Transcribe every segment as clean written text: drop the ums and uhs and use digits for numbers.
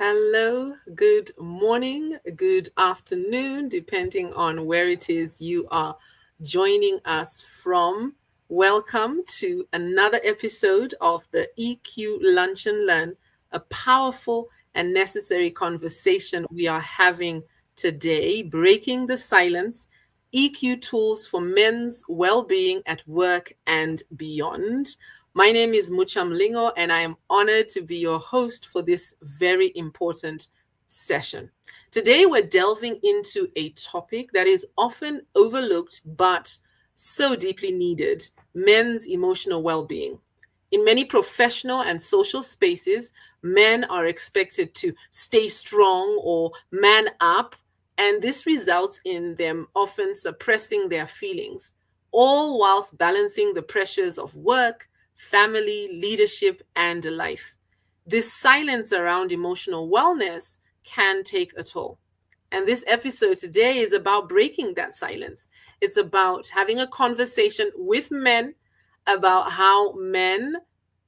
Hello, good morning, good afternoon, depending on where it is you are joining us from. Welcome to another episode of the EQ Lunch and Learn, a powerful and necessary conversation we are having today, breaking the silence, EQ tools for men's well-being at work and beyond. My name is Mucha Mlingo, and I am honored to be your host for this very important session. Today, we're delving into a topic that is often overlooked but so deeply needed: men's emotional well being. In many professional and social spaces, men are expected to stay strong or man up, and this results in them often suppressing their feelings, all whilst balancing the pressures of work, family, leadership, and life. This silence around emotional wellness can take a toll. And this episode today is about breaking that silence. It's about having a conversation with men about how men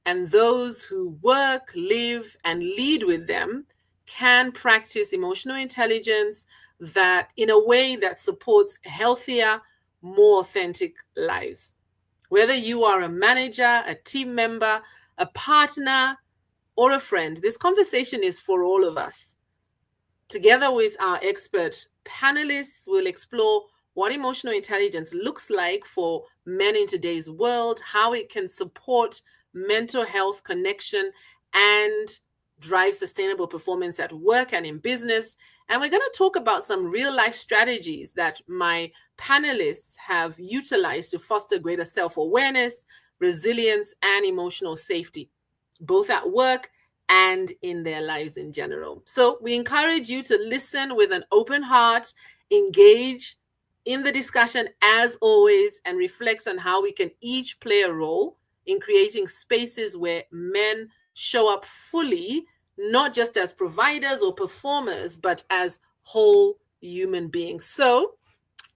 and those who work, live, and lead with them can practice emotional intelligence that in a way that supports healthier, more authentic lives. Whether you are a manager, a team member, a partner, or a friend, this conversation is for all of us. Together with our expert panelists, we'll explore what emotional intelligence looks like for men in today's world, how it can support mental health, connection, and drive sustainable performance at work and in business. And we're going to talk about some real life strategies that my panelists have utilized to foster greater self-awareness, resilience, and emotional safety, both at work and in their lives in general. So we encourage you to listen with an open heart, engage in the discussion as always, and reflect on how we can each play a role in creating spaces where men show up fully, not just as providers or performers, but as whole human beings. So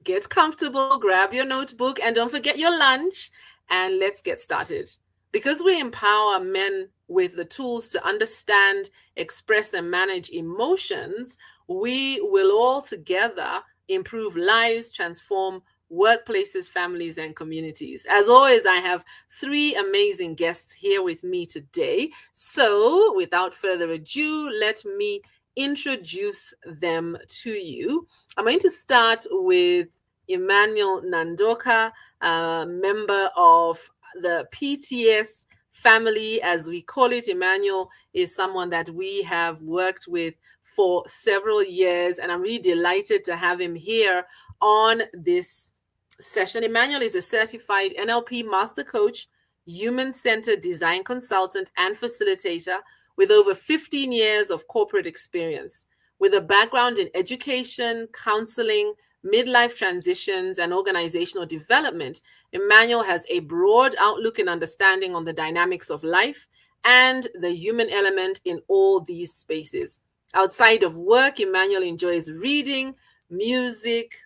get comfortable, grab your notebook, and don't forget your lunch, and let's get started. Because we empower men with the tools to understand, express, and manage emotions, we will all together improve lives, transform workplaces, families, and communities. As always, I have three amazing guests here with me today. So without further ado, let me introduce them to you. I'm going to start with Emmanuel Nandoka, a member of the PTS family, as we call it. Emmanuel is someone that we have worked with for several years, and I'm really delighted to have him here on this session. Emmanuel is a certified NLP Master Coach, human-centered design consultant, and facilitator with over 15 years of corporate experience. With a background in education, counseling, midlife transitions, and organizational development, Emmanuel has a broad outlook and understanding on the dynamics of life and the human element in all these spaces. Outside of work, Emmanuel enjoys reading, music,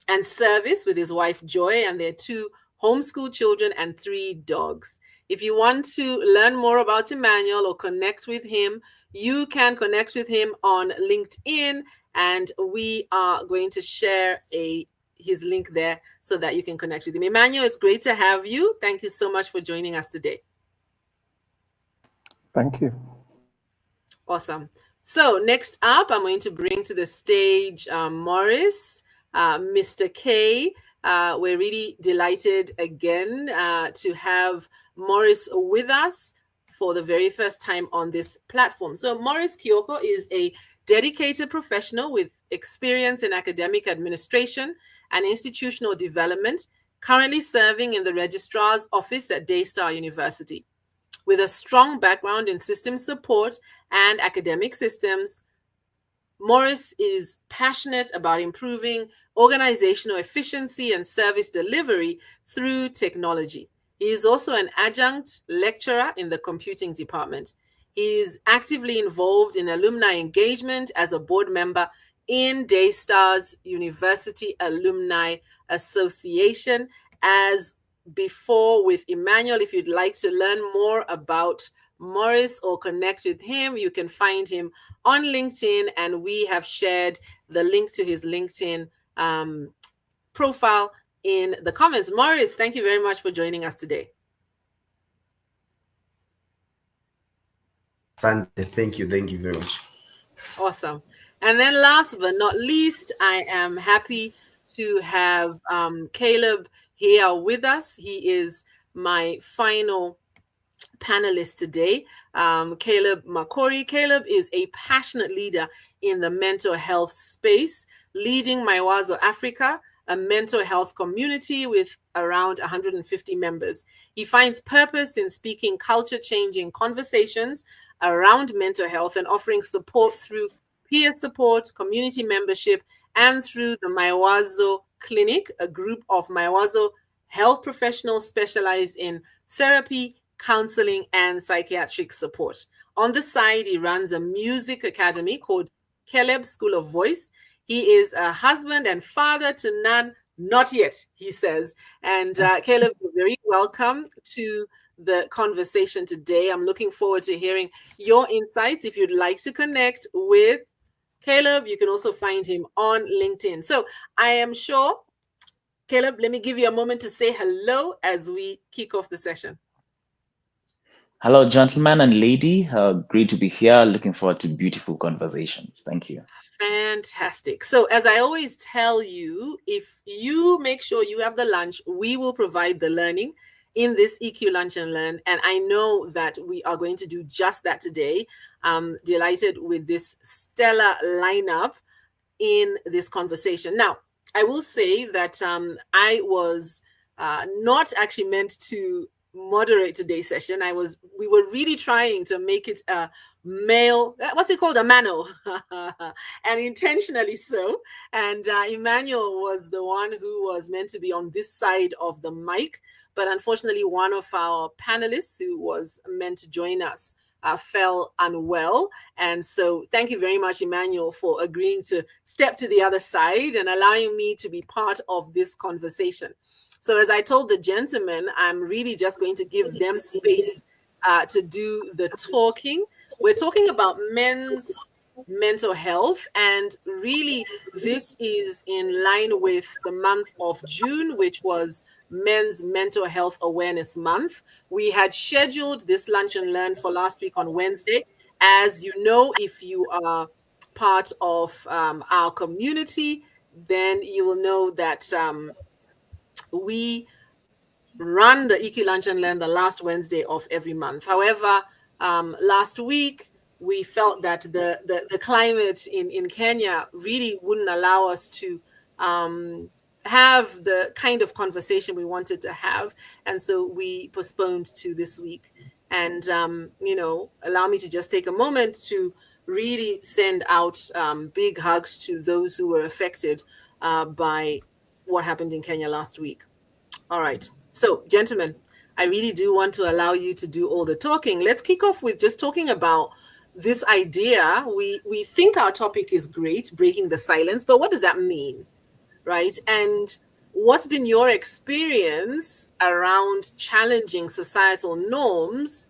and service with his wife Joy and their two homeschool children and 3 dogs. If you want to learn more about Emmanuel or connect with him, you can connect with him on LinkedIn, and we are going to share his link there so that you can connect with him. Emmanuel, it's great to have you. Thank you so much for joining us today. Thank you. Awesome. So next up, I'm going to bring to the stage Morris, Mr. K. We're really delighted again to have Morris with us for the very first time on this platform. So Morris Kyoko is a dedicated professional with experience in academic administration and institutional development, currently serving in the Registrar's Office at Daystar University. With a strong background in system support and academic systems, Morris is passionate about improving organizational efficiency and service delivery through technology. He is also an adjunct lecturer in the computing department. He is actively involved in alumni engagement as a board member in Daystar's University Alumni Association. As before with Emmanuel, if you'd like to learn more about Morris or connect with him, you can find him on LinkedIn, and we have shared the link to his LinkedIn profile in the comments. Morris, thank you very much for joining us today. Sante, thank you very much. Awesome. And then last but not least, I am happy to have Caleb here with us. He is my final panelist today, Caleb Makori. Caleb is a passionate leader in the mental health space, leading Maiwazo Africa, a mental health community with around 150 members. He finds purpose in speaking culture-changing conversations around mental health and offering support through peer support, community membership, and through the Maiwazo Clinic, a group of Maiwazo health professionals specialized in therapy, counseling, and psychiatric support. On the side, he runs a music academy called Caleb School of Voice. He is a husband and father to none, not yet, he says. And Caleb, you're very welcome to the conversation today. I'm looking forward to hearing your insights. If you'd like to connect with Caleb, you can also find him on LinkedIn. So I am sure, Caleb, let me give you a moment to say hello as we kick off the session. Hello, gentlemen and lady. Great to be here. Looking forward to beautiful conversations. Thank you. Fantastic. So, as I always tell you, if you make sure you have the lunch, we will provide the learning in this EQ Lunch and Learn. And I know that we are going to do just that today. I'm delighted with this stellar lineup in this conversation. Now, I will say that I was not actually meant to moderate today's session. We were really trying to make it a male, what's it called, a mano, and intentionally so. And Emmanuel was the one who was meant to be on this side of the mic, but unfortunately one of our panelists who was meant to join us fell unwell. And so thank you very much, Emmanuel, for agreeing to step to the other side and allowing me to be part of this conversation. So as I told the gentlemen, I'm really just going to give them space to do the talking. We're talking about men's mental health, and really this is in line with the month of June, which was Men's Mental Health Awareness Month. We had scheduled this lunch and learn for last week on Wednesday. As you know, if you are part of our community, then you will know that we run the EQ Lunch and Learn the last Wednesday of every month. However, last week, we felt that the climate in Kenya really wouldn't allow us to have the kind of conversation we wanted to have. And so we postponed to this week. And, allow me to just take a moment to really send out big hugs to those who were affected by what happened in Kenya last week. All right. So, gentlemen, I really do want to allow you to do all the talking. Let's kick off with just talking about this idea. We think our topic is great, breaking the silence, but what does that mean, right? And what's been your experience around challenging societal norms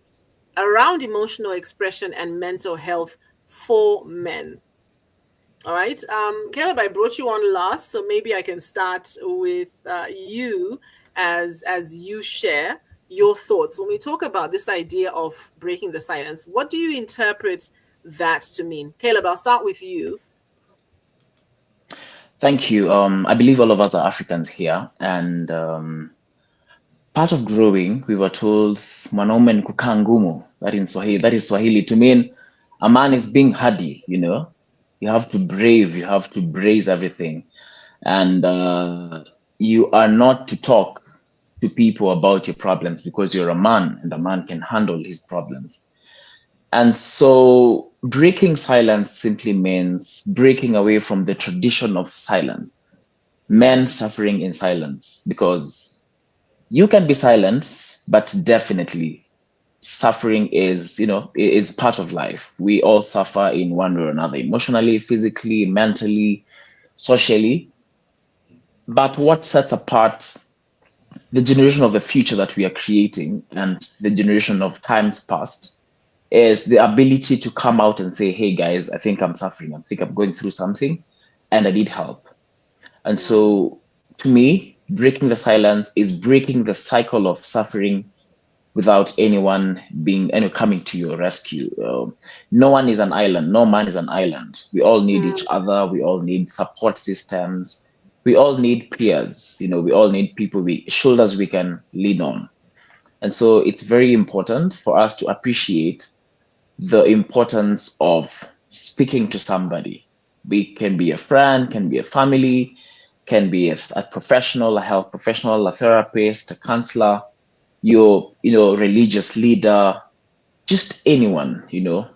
around emotional expression and mental health for men? All right. Caleb, I brought you on last, so maybe I can start with you as you share your thoughts. When we talk about this idea of breaking the silence, what do you interpret that to mean? Caleb, I'll start with you. Thank you. I believe all of us are Africans here, and part of growing, we were told mwanaume ni kukaa ngumu. That is Swahili to mean a man is being hardy. You have to brave, you have to brace everything, and you are not to talk to people about your problems because you're a man and a man can handle his problems. And so breaking silence simply means breaking away from the tradition of silence, men suffering in silence, because you can be silent, but definitely suffering is part of life. We all suffer in one way or another, emotionally, physically, mentally, socially. But what sets apart the generation of the future that we are creating and the generation of times past is the ability to come out and say, hey guys, I think I'm suffering. I think I'm going through something and I need help. And so to me, breaking the silence is breaking the cycle of suffering without anyone coming to your rescue. No one is an island. No man is an island. We all need each other. We all need support systems. We all need peers. We all need people, shoulders we can lean on. And so it's very important for us to appreciate the importance of speaking to somebody. We can be a friend, can be a family, can be a professional, a health professional, a therapist, a counselor, your religious leader, just anyone.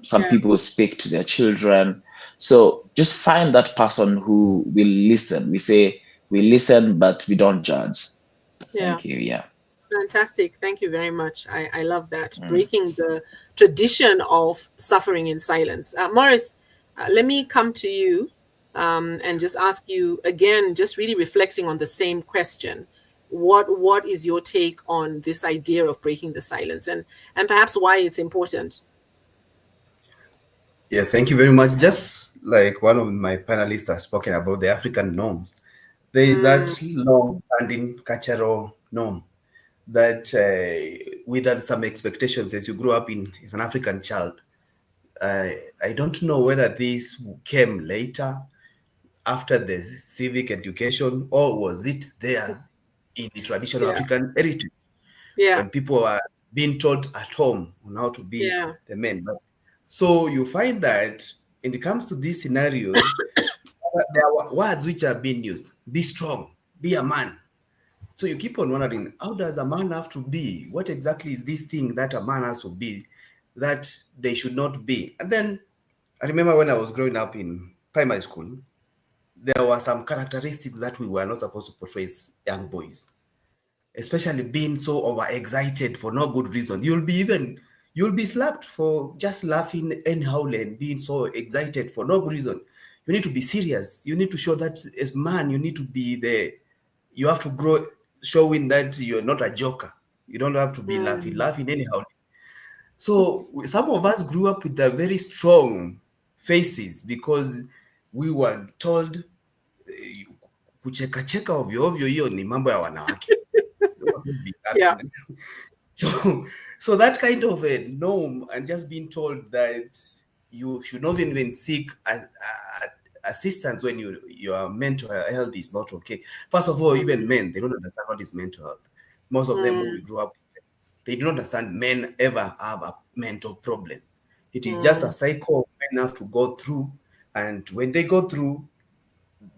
Some Yeah. people speak to their children. So just find that person who will listen. We say we listen, but we don't judge. Yeah. Thank you. Yeah. Fantastic. Thank you very much. I love that. Mm. Breaking the tradition of suffering in silence. Morris, let me come to you and just ask you again, just really reflecting on the same question. What is your take on this idea of breaking the silence, and perhaps why it's important? Yeah, thank you very much. Just like one of my panelists has spoken about the African norms, there is Mm, that long-standing cultural norm that without some expectations as you grow up as an African child. I don't know whether this came later after the civic education or was it there in the traditional yeah, African heritage yeah, when people are being taught at home on how to be yeah. the men. So you find that when it comes to these scenarios, there are words which are being used. Be strong, be a man. So you keep on wondering, how does a man have to be? What exactly is this thing that a man has to be that they should not be? And then I remember when I was growing up in primary school, there were some characteristics that we were not supposed to portray as young boys, especially being so overexcited for no good reason. You'll be slapped for just laughing anyhow and being so excited for no good reason. You need to be serious. You need to show that as man, you need to be there. You have to grow showing that you're not a joker. You don't have to be Mm, laughing anyhow. So some of us grew up with a very strong faces because we were told kucheka cheka ovyo ovyo, hiyo ni mambo ya wanawake. Don't be yeah. laughing. So, so that kind of a norm and just being told that you should not even seek assistance when your mental health is not okay. First of all, even men, they don't understand what is mental health. Most of them who we Mm, grew up with, they do not understand men ever have a mental problem. It is just a mm, cycle men have to go through, and when they go through,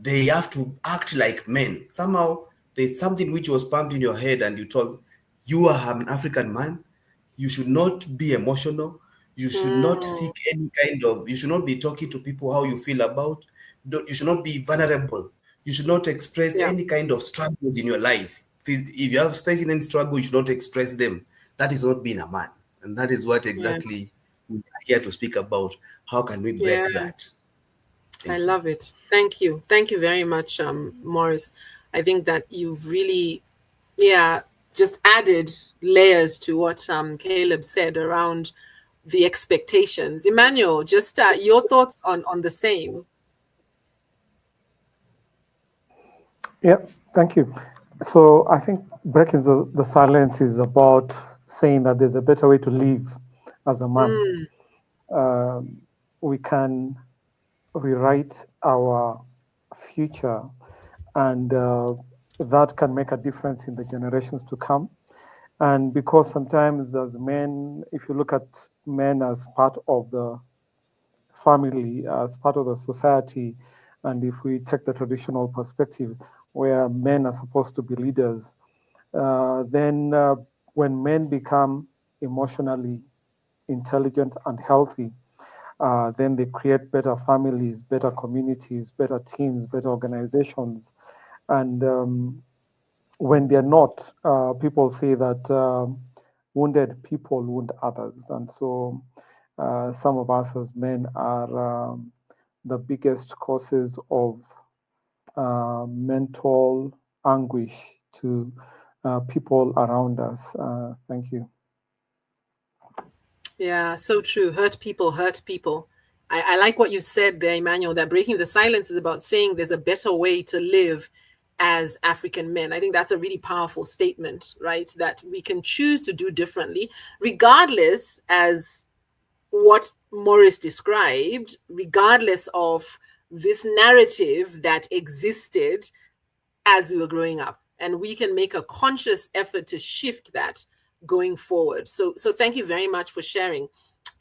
they have to act like men. Somehow there's something which was pumped in your head and you told you are an African man, you should not be emotional, you should not mm, seek any kind of, you should not be talking to people how you feel about, you should not be vulnerable, you should not express yeah, any kind of struggles in your life. If you have facing any struggle, you should not express them. That is not being a man. And that is what yeah, exactly we are here to speak about. How can we yeah. break that? I Thank you. love it. Thank you. Thank you very much, Morris. I think that you've really, yeah, just added layers to what Caleb said around the expectations. Emmanuel, just your thoughts on the same. Yeah, thank you. So I think breaking the silence is about saying that there's a better way to live as a man. Mm, We can rewrite our future, and that can make a difference in the generations to come. And because sometimes, as men, if you look at men as part of the family, as part of the society, and if we take the traditional perspective where men are supposed to be leaders, then when men become emotionally intelligent and healthy, then they create better families, better communities, better teams, better organizations. And when they're not, people say that wounded people wound others. And so some of us as men are the biggest causes of mental anguish to people around us. Thank you. Yeah, so true. Hurt people, hurt people. I like what you said there, Emmanuel, that breaking the silence is about saying there's a better way to live as African men. I think that's a really powerful statement, right? That we can choose to do differently, regardless, as what Morris described, regardless of this narrative that existed as we were growing up. And we can make a conscious effort to shift that going forward. So thank you very much for sharing.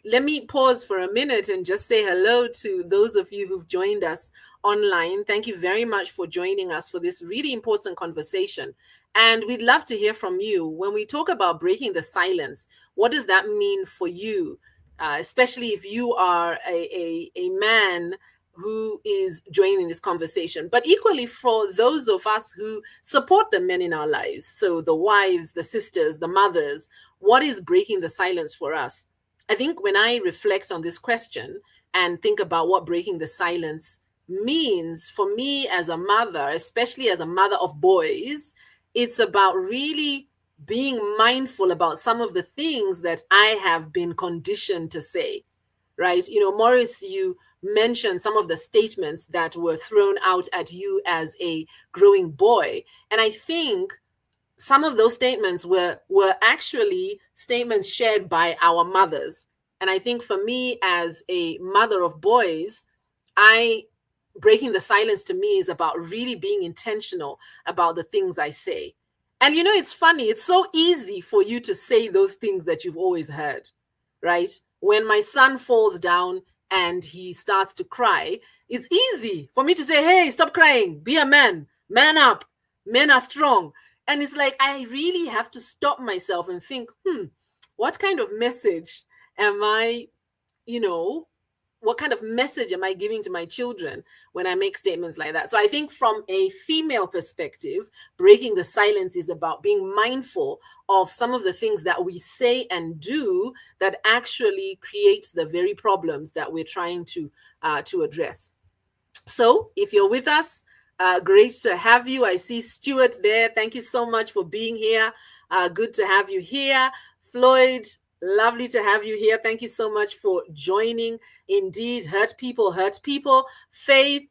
Let me pause for a minute and just say hello to those of you who've joined us online. Thank you very much for joining us for this really important conversation. And we'd love to hear from you. When we talk about breaking the silence, what does that mean for you? Especially if you are a man who is joining this conversation, but equally for those of us who support the men in our lives. So the wives, the sisters, the mothers, what is breaking the silence for us? I think when I reflect on this question and think about what breaking the silence means for me as a mother, especially as a mother of boys, it's about really being mindful about some of the things that I have been conditioned to say, right? You know, Morris, you mentioned some of the statements that were thrown out at you as a growing boy. And I think some of those statements were actually statements shared by our mothers. And I think for me as a mother of boys, I breaking the silence to me is about really being intentional about the things I say. And you know, it's funny, it's so easy for you to say those things that you've always heard, right? When my son falls down and he starts to cry, it's easy for me to say, hey, stop crying, be a man, man up, men are strong. And it's like, I really have to stop myself and think, what kind of message am I, you know, what kind of message am I giving to my children when I make statements like that? So I think from a female perspective, breaking the silence is about being mindful of some of the things that we say and do that actually create the very problems that we're trying to address. So if you're with us, great to have you. I see Stuart there. Thank you so much for being here. Good to have you here. Floyd, lovely to have you here. Thank you so much for joining. Indeed, hurt people, hurt people. Faith,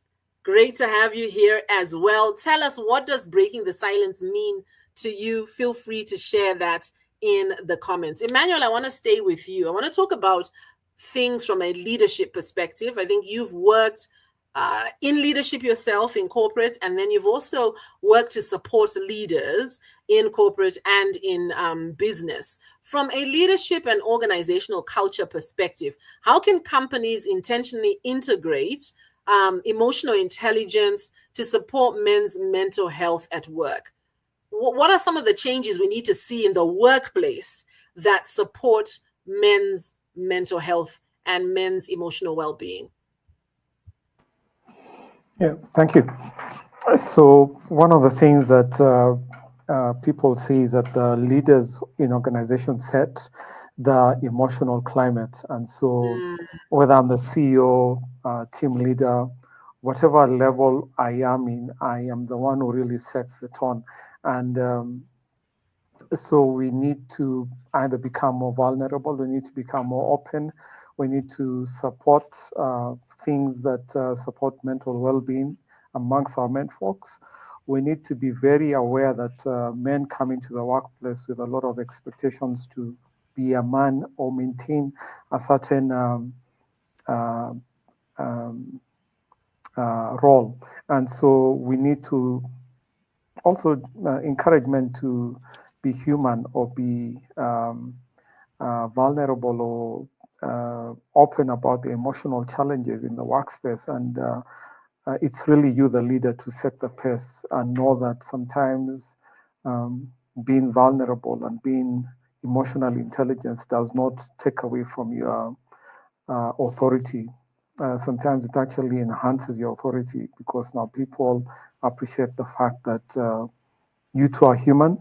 great to have you here as well. Tell us, what does breaking the silence mean to you? Feel free to share that in the comments. Emmanuel, I want to stay with you. I want to talk about things from a leadership perspective. I think you've worked in leadership yourself in corporate, and then you've also worked to support leaders in corporate and in business. From a leadership and organizational culture perspective, how can companies intentionally integrate emotional intelligence to support men's mental health at work? What are some of the changes we need to see in the workplace that support men's mental health and men's emotional well-being? Yeah, thank you. So one of the things that people see is that the leaders in organizations set the emotional climate. And so whether I'm the CEO, team leader, whatever level I am in, I am the one who really sets the tone. And so we need to either become more vulnerable, we need to become more open, we need to support things that support mental well-being amongst our men folks. We need to be very aware that men come into the workplace with a lot of expectations to be a man or maintain a certain role. And so we need to also encourage men to be human or be vulnerable or open about the emotional challenges in the workspace. And it's really you, the leader, to set the pace and know that sometimes being vulnerable and being emotionally intelligent does not take away from your authority. Sometimes it actually enhances your authority because now people appreciate the fact that you too are human.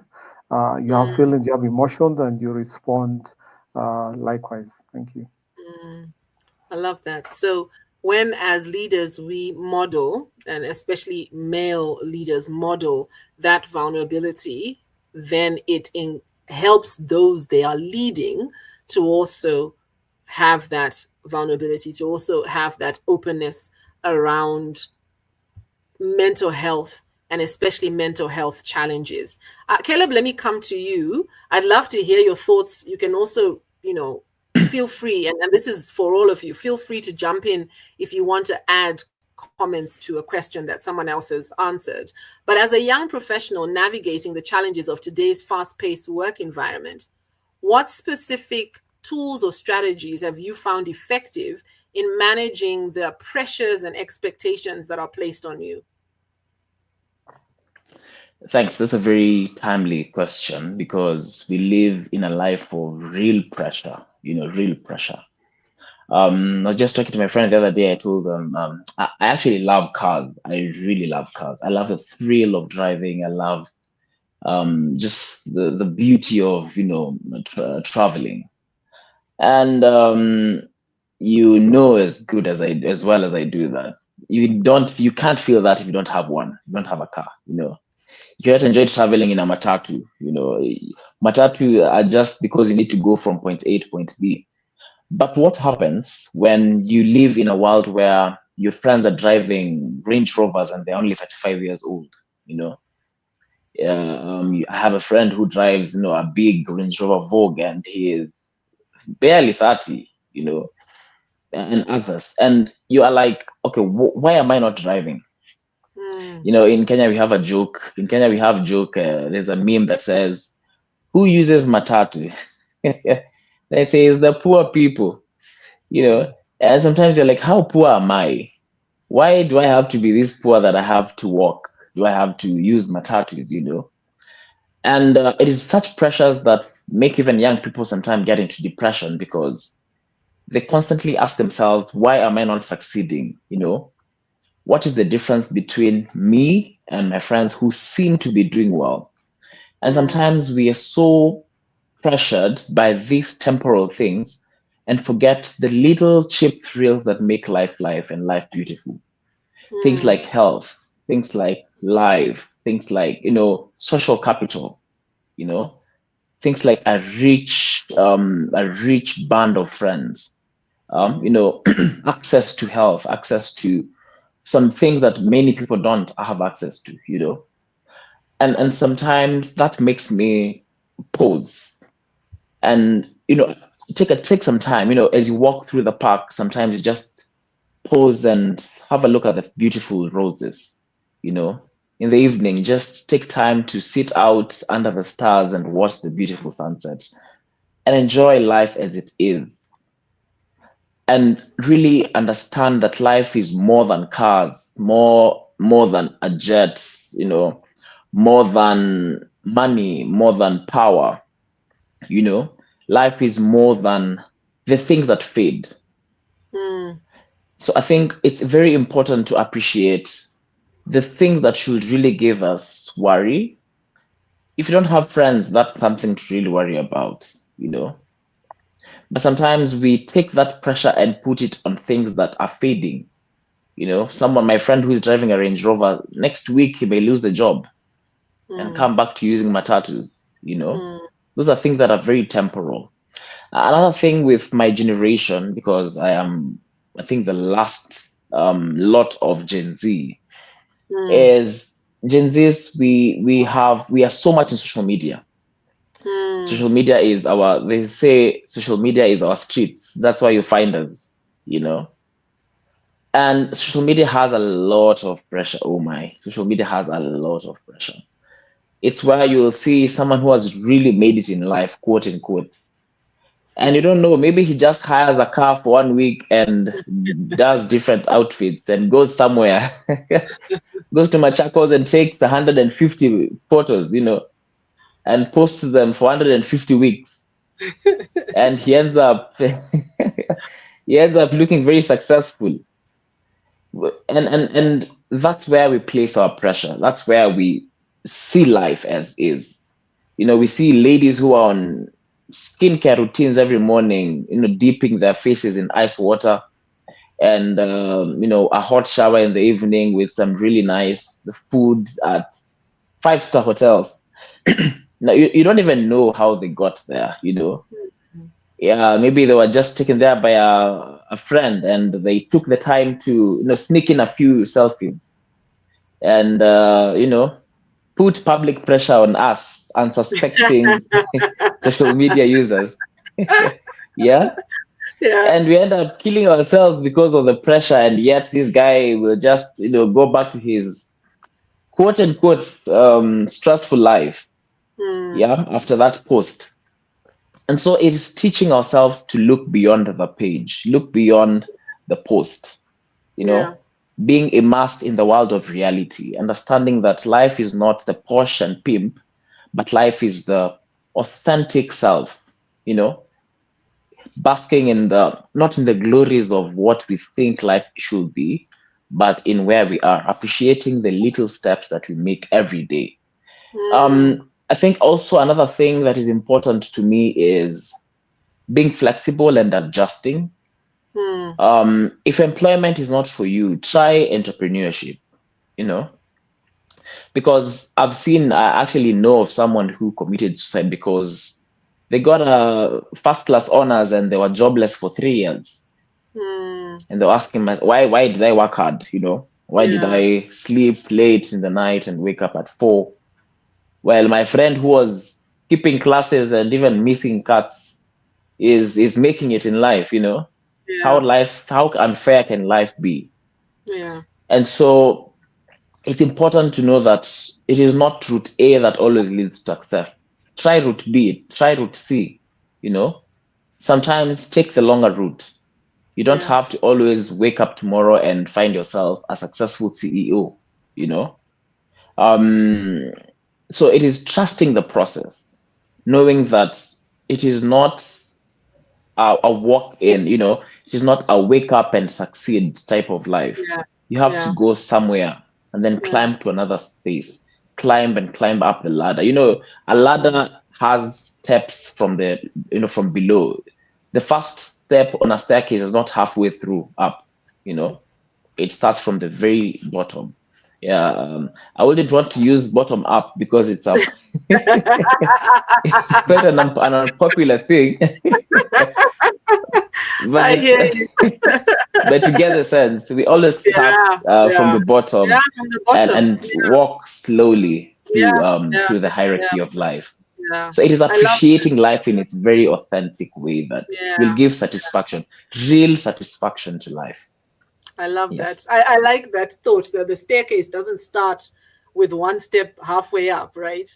You have feelings, you have emotions, and you respond likewise. Thank you. I love that. So when as leaders we model, and especially male leaders model that vulnerability, then it helps those they are leading to also have that vulnerability, to also have that openness around mental health, and especially mental health challenges. Caleb, let me come to you. I'd love to hear your thoughts. You can also, feel free, and this is for all of you, feel free to jump in if you want to add comments to a question that someone else has answered. But as a young professional navigating the challenges of today's fast-paced work environment, what specific tools or strategies have you found effective in managing the pressures and expectations that are placed on you? Thanks. That's a very timely question because we live in a life of real pressure, real pressure. I was just talking to my friend the other day. I told them I actually love cars. I really love cars. I love the thrill of driving. I love just the beauty of traveling. And as well as I do that, you can't feel that if you don't have one. You don't have a car. You can't enjoy traveling in a matatu. Matatu are just because you need to go from point A to point B. But what happens when you live in a world where your friends are driving Range Rovers and they're only 35 years old? I have a friend who drives, a big Range Rover Vogue, and he is barely 30, and others. And you are like, okay, why am I not driving? In Kenya, we have a joke. There's a meme that says, who uses matatu? They say it's the poor people, and sometimes you're like, how poor am I? Why do I have to be this poor that I have to walk? Do I have to use matatus, And it is such pressures that make even young people sometimes get into depression because they constantly ask themselves, why am I not succeeding? What is the difference between me and my friends who seem to be doing well? And sometimes we are so pressured by these temporal things and forget the little cheap thrills that make life and life beautiful. Things like health, things like life, things like, social capital, things like a rich band of friends, access to health, access to some things that many people don't have access to, and sometimes that makes me pause and take some time, as you walk through the park. Sometimes you just pause and have a look at the beautiful roses, in the evening. Just take time to sit out under the stars and watch the beautiful sunsets and enjoy life as it is, and really understand that life is more than cars, more than a jet, more than money, more than power. Life is more than the things that fade. So I think it's very important to appreciate the things that should really give us worry. If you don't have friends, that's something to really worry about, But sometimes we take that pressure and put it on things that are fading. My friend who is driving a Range Rover, next week he may lose the job and come back to using matatus, Those are things that are very temporal. Another thing with my generation, because I think the last lot of Gen Z, is Gen Zs, we are so much in social media. Social media is they say social media is our streets. That's why you find us, And social media has a lot of pressure. Oh my, social media has a lot of pressure. It's where you'll see someone who has really made it in life, quote unquote. And you don't know, maybe he just hires a car for 1 week and does different outfits and goes somewhere, goes to Machakos and takes 150 photos, and posts them for 150 weeks. And he ends up looking very successful. And that's where we place our pressure. That's where we see life as is. We see ladies who are on skincare routines every morning, dipping their faces in ice water, and a hot shower in the evening with some really nice food at 5-star hotels. Now you don't even know how they got there, Yeah, maybe they were just taken there by a friend, and they took the time to sneak in a few selfies, and put public pressure on us unsuspecting social media users. Yeah, Yeah. and we end up killing ourselves because of the pressure, and yet this guy will just go back to his quote unquote stressful life, Mm. yeah, after that post. And so it is teaching ourselves to look beyond the page, look beyond the post, you Yeah. know, being immersed in the world of reality, understanding that life is not the posh and pimp, but life is the authentic self, you know, basking in the not in the glories of what we think life should be, but in where we are, appreciating the little steps that we make every day. Mm. I think also another thing that is important to me is being flexible and adjusting. Mm. If employment is not for you, try entrepreneurship, you know, because I actually know of someone who committed suicide because they got a first class honors and they were jobless for 3 years. Mm. And they were asking, why did I work hard? Why did Yeah. I sleep late in the night and wake up at 4? Well, my friend who was skipping classes and even missing cuts is making it in life, Yeah. how unfair can life be? Yeah. And so it's important to know that it is not route A that always leads to success. Try route B, try route C, you know. Sometimes take the longer route. You don't Yeah. have to always wake up tomorrow and find yourself a successful CEO, you know. Um, so it is trusting the process, knowing that it is not a walk in, it is not a wake up and succeed type of life. Yeah. You have to Yeah. go somewhere and then Yeah. climb to another space, climb and climb up the ladder. A Mm. ladder has steps from from below. The first step on a staircase is not halfway through up, you know, it starts from the very bottom. Yeah, I wouldn't want to use bottom up because it's a it's quite an unpopular thing. I but hear you. but you get the sense. We always start Yeah. from Yeah. the Yeah. bottom From the and bottom. and walk slowly Yeah. Yeah. through the Yeah. hierarchy of life. Yeah. So it is I love that. appreciating life in its very authentic way that will Yeah. give satisfaction, real satisfaction to life. I love Yes. that. I like that thought that the staircase doesn't start with one step halfway up, right?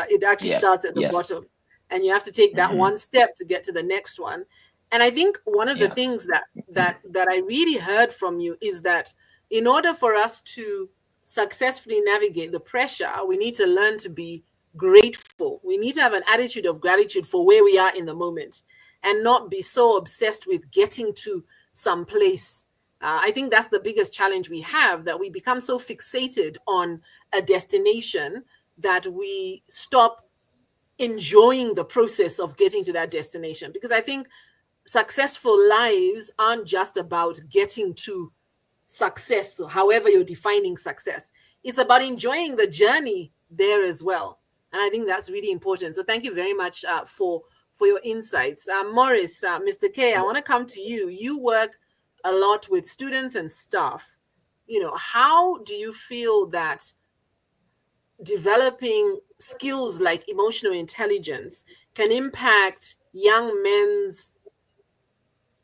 It actually Yeah. starts at the Yes. bottom, and you have to take that Hmm. one step to get to the next one. And I think one of the Yes. things that I really heard from you is that in order for us to successfully navigate the pressure, we need to learn to be grateful. We need to have an attitude of gratitude for where we are in the moment and not be so obsessed with getting to some place. I think that's the biggest challenge we have, that we become so fixated on a destination that we stop enjoying the process of getting to that destination. Because I think successful lives aren't just about getting to success, so however you're defining success. It's about enjoying the journey there as well. And I think that's really important. So thank you very much for your insights. Morris, Mr. K, I want to come to you. You work a lot with students and staff. How do you feel that developing skills like emotional intelligence can impact young men's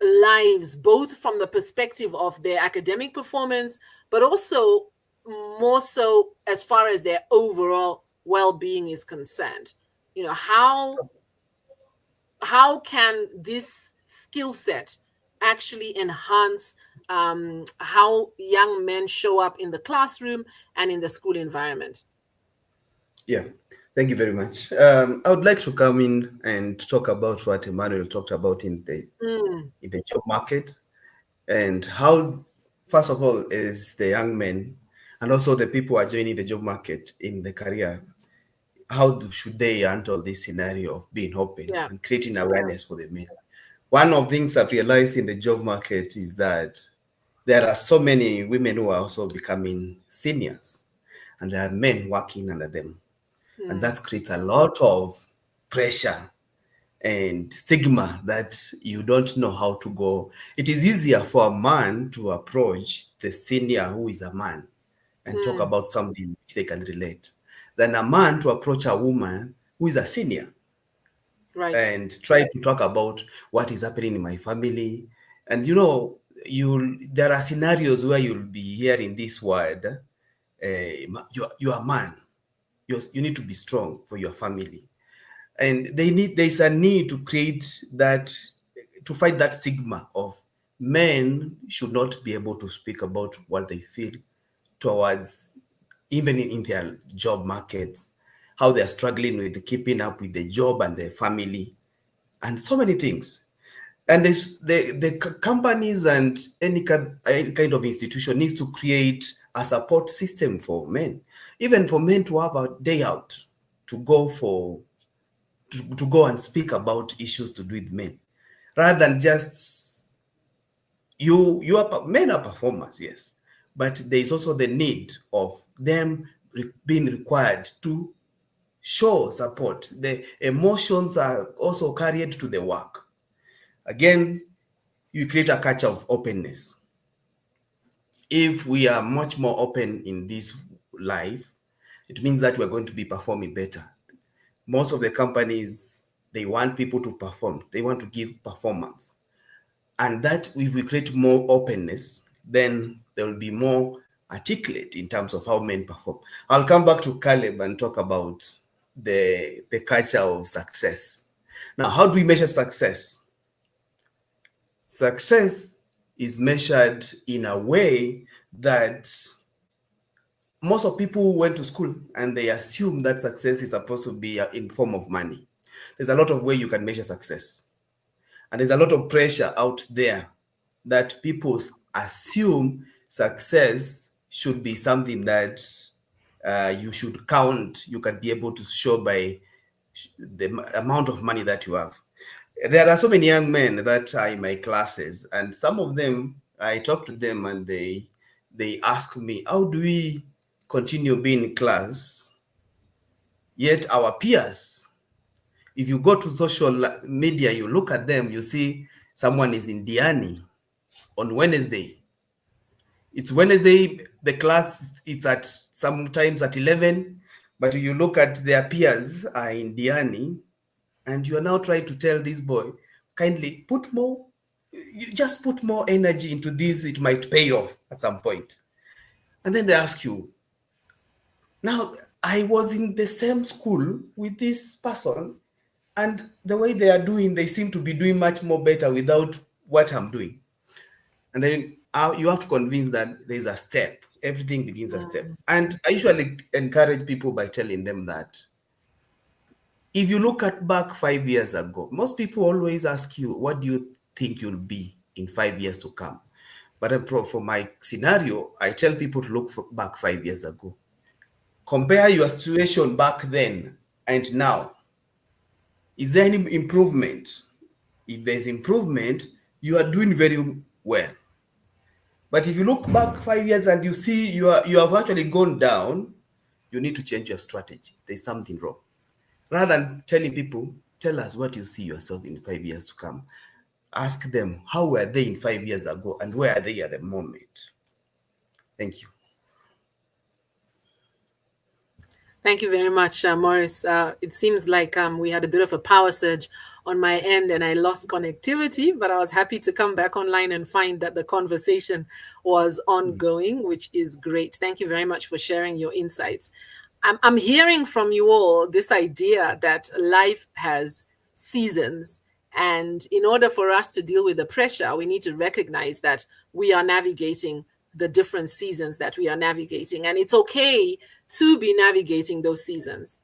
lives, both from the perspective of their academic performance, but also more so as far as their overall well-being is concerned? How can this skill set actually enhance how young men show up in the classroom and in the school environment? Yeah, thank you very much. I would like to come in and talk about what Emmanuel talked about Mm, in the job market, and how, first of all, is the young men and also the people who are joining the job market in the career, should they handle this scenario of being open yeah, and creating yeah, awareness for the men? One of the things I've realized in the job market is that there are so many women who are also becoming seniors, and there are men working under them. And mm, that creates a lot of pressure and stigma that you don't know how to go. It is easier for a man to approach the senior who is a man and talk about something which they can relate than a man to approach a woman who is a senior Right. and try to talk about what is happening in my family. And there are scenarios where you'll be hearing this word, you're a man, you need to be strong for your family. And there's a need to create that, to fight that stigma of men should not be able to speak about what they feel towards, even in their job markets, how they're struggling with keeping up with the job and their family, and so many things. And the companies and any kind of institution needs to create a support system for men, even for men to have a day out to go and speak about issues to do with men, rather than just men are performers, yes, but there is also the need of them being required to show support. The emotions are also carried to the work. Again, you create a culture of openness. If we are much more open in this life, it means that we're going to be performing better. Most of the companies, they want people to perform. They want to give performance. And that if we create more openness, then there will be more articulate in terms of how men perform. I'll come back to Caleb and talk about the culture of success. Now, how do we measure success? Success is measured in a way that most of people who went to school and they assume that success is supposed to be in form of money. There's a lot of way you can measure success. And there's a lot of pressure out there that people assume success should be something that you should count. You can be able to show by the amount of money that you have. There are so many young men that are in my classes, and some of them, I talk to them and they ask me, how do we continue being in class, yet our peers, if you go to social media, you look at them, you see someone is in Diani on Wednesday. It's Wednesday, the class it's at sometimes at 11, but you look at their peers are in Diani, and you are now trying to tell this boy, kindly just put more energy into this, it might pay off at some point. And then they ask you, now I was in the same school with this person, and the way they are doing, they seem to be doing much more better without what I'm doing. And then you have to convince that there's a step. Everything begins a step. And I usually encourage people by telling them that if you look at back 5 years ago, most people always ask you, what do you think you'll be in 5 years to come? But for my scenario, I tell people to look back 5 years ago. Compare your situation back then and now. Is there any improvement? If there's improvement, you are doing very well. But if you look back 5 years and you see you have actually gone down, you need to change your strategy. There's something wrong. Rather than telling people, tell us what you see yourself in 5 years to come. Ask them, how were they in 5 years ago and where are they at the moment? Thank you. Thank you very much, Morris. It seems like we had a bit of a power surge on my end and I lost connectivity, but I was happy to come back online and find that the conversation was ongoing, which is great. Thank you very much for sharing your insights. I'm hearing from you all this idea that life has seasons. And in order for us to deal with the pressure, we need to recognize that we are navigating the different seasons that we are navigating. And it's okay to be navigating those seasons.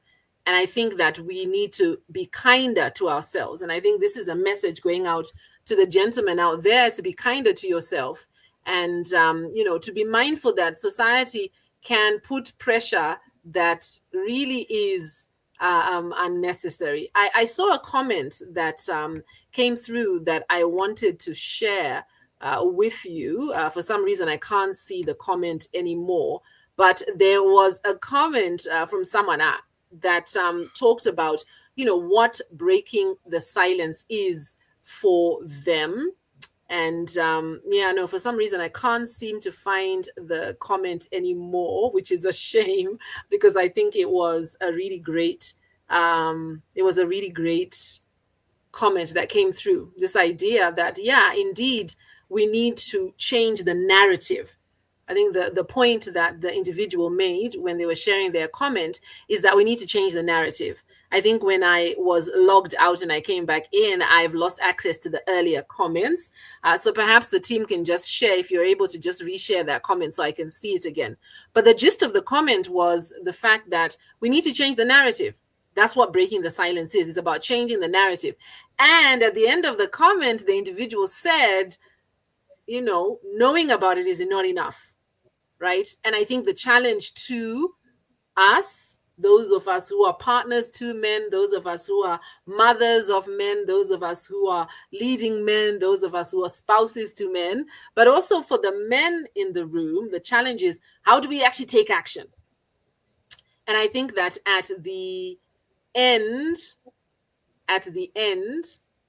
And I think that we need to be kinder to ourselves. And I think this is a message going out to the gentlemen out there to be kinder to yourself and, to be mindful that society can put pressure that really is unnecessary. I saw a comment that came through that I wanted to share with you. For some reason, I can't see the comment anymore, but there was a comment from someone that talked about what breaking the silence is for them. And no, for some reason I can't seem to find the comment anymore, which is a shame, because I think it was a really great comment that came through. This idea that, yeah, indeed, we need to change the narrative. I think the point that the individual made when they were sharing their comment is that we need to change the narrative. I think when I was logged out and I came back in, I've lost access to the earlier comments. So perhaps the team can just share, if you're able to just reshare that comment so I can see it again. But the gist of the comment was the fact that we need to change the narrative. That's what breaking the silence is. It's about changing the narrative. And at the end of the comment, the individual said, knowing about it is not enough, right? And I think the challenge to us, those of us who are partners to men, those of us who are mothers of men, those of us who are leading men, those of us who are spouses to men, but also for the men in the room, the challenge is, how do we actually take action? And I think that at the end,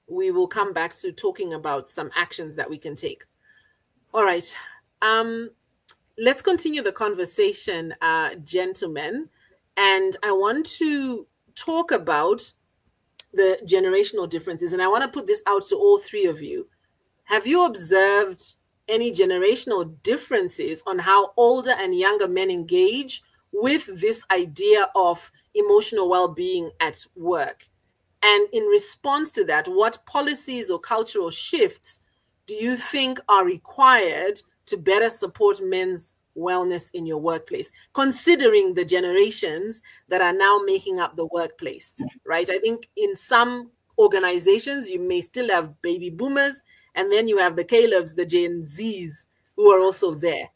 we will come back to talking about some actions that we can take. All right. Let's continue the conversation, gentlemen. And I want to talk about the generational differences. And I want to put this out to all three of you. Have you observed any generational differences on how older and younger men engage with this idea of emotional well-being at work? And in response to that, what policies or cultural shifts do you think are required to better support men's wellness in your workplace, considering the generations that are now making up the workplace, right? I think in some organizations, you may still have baby boomers, and then you have the Calebs, the Gen Zs, who are also there.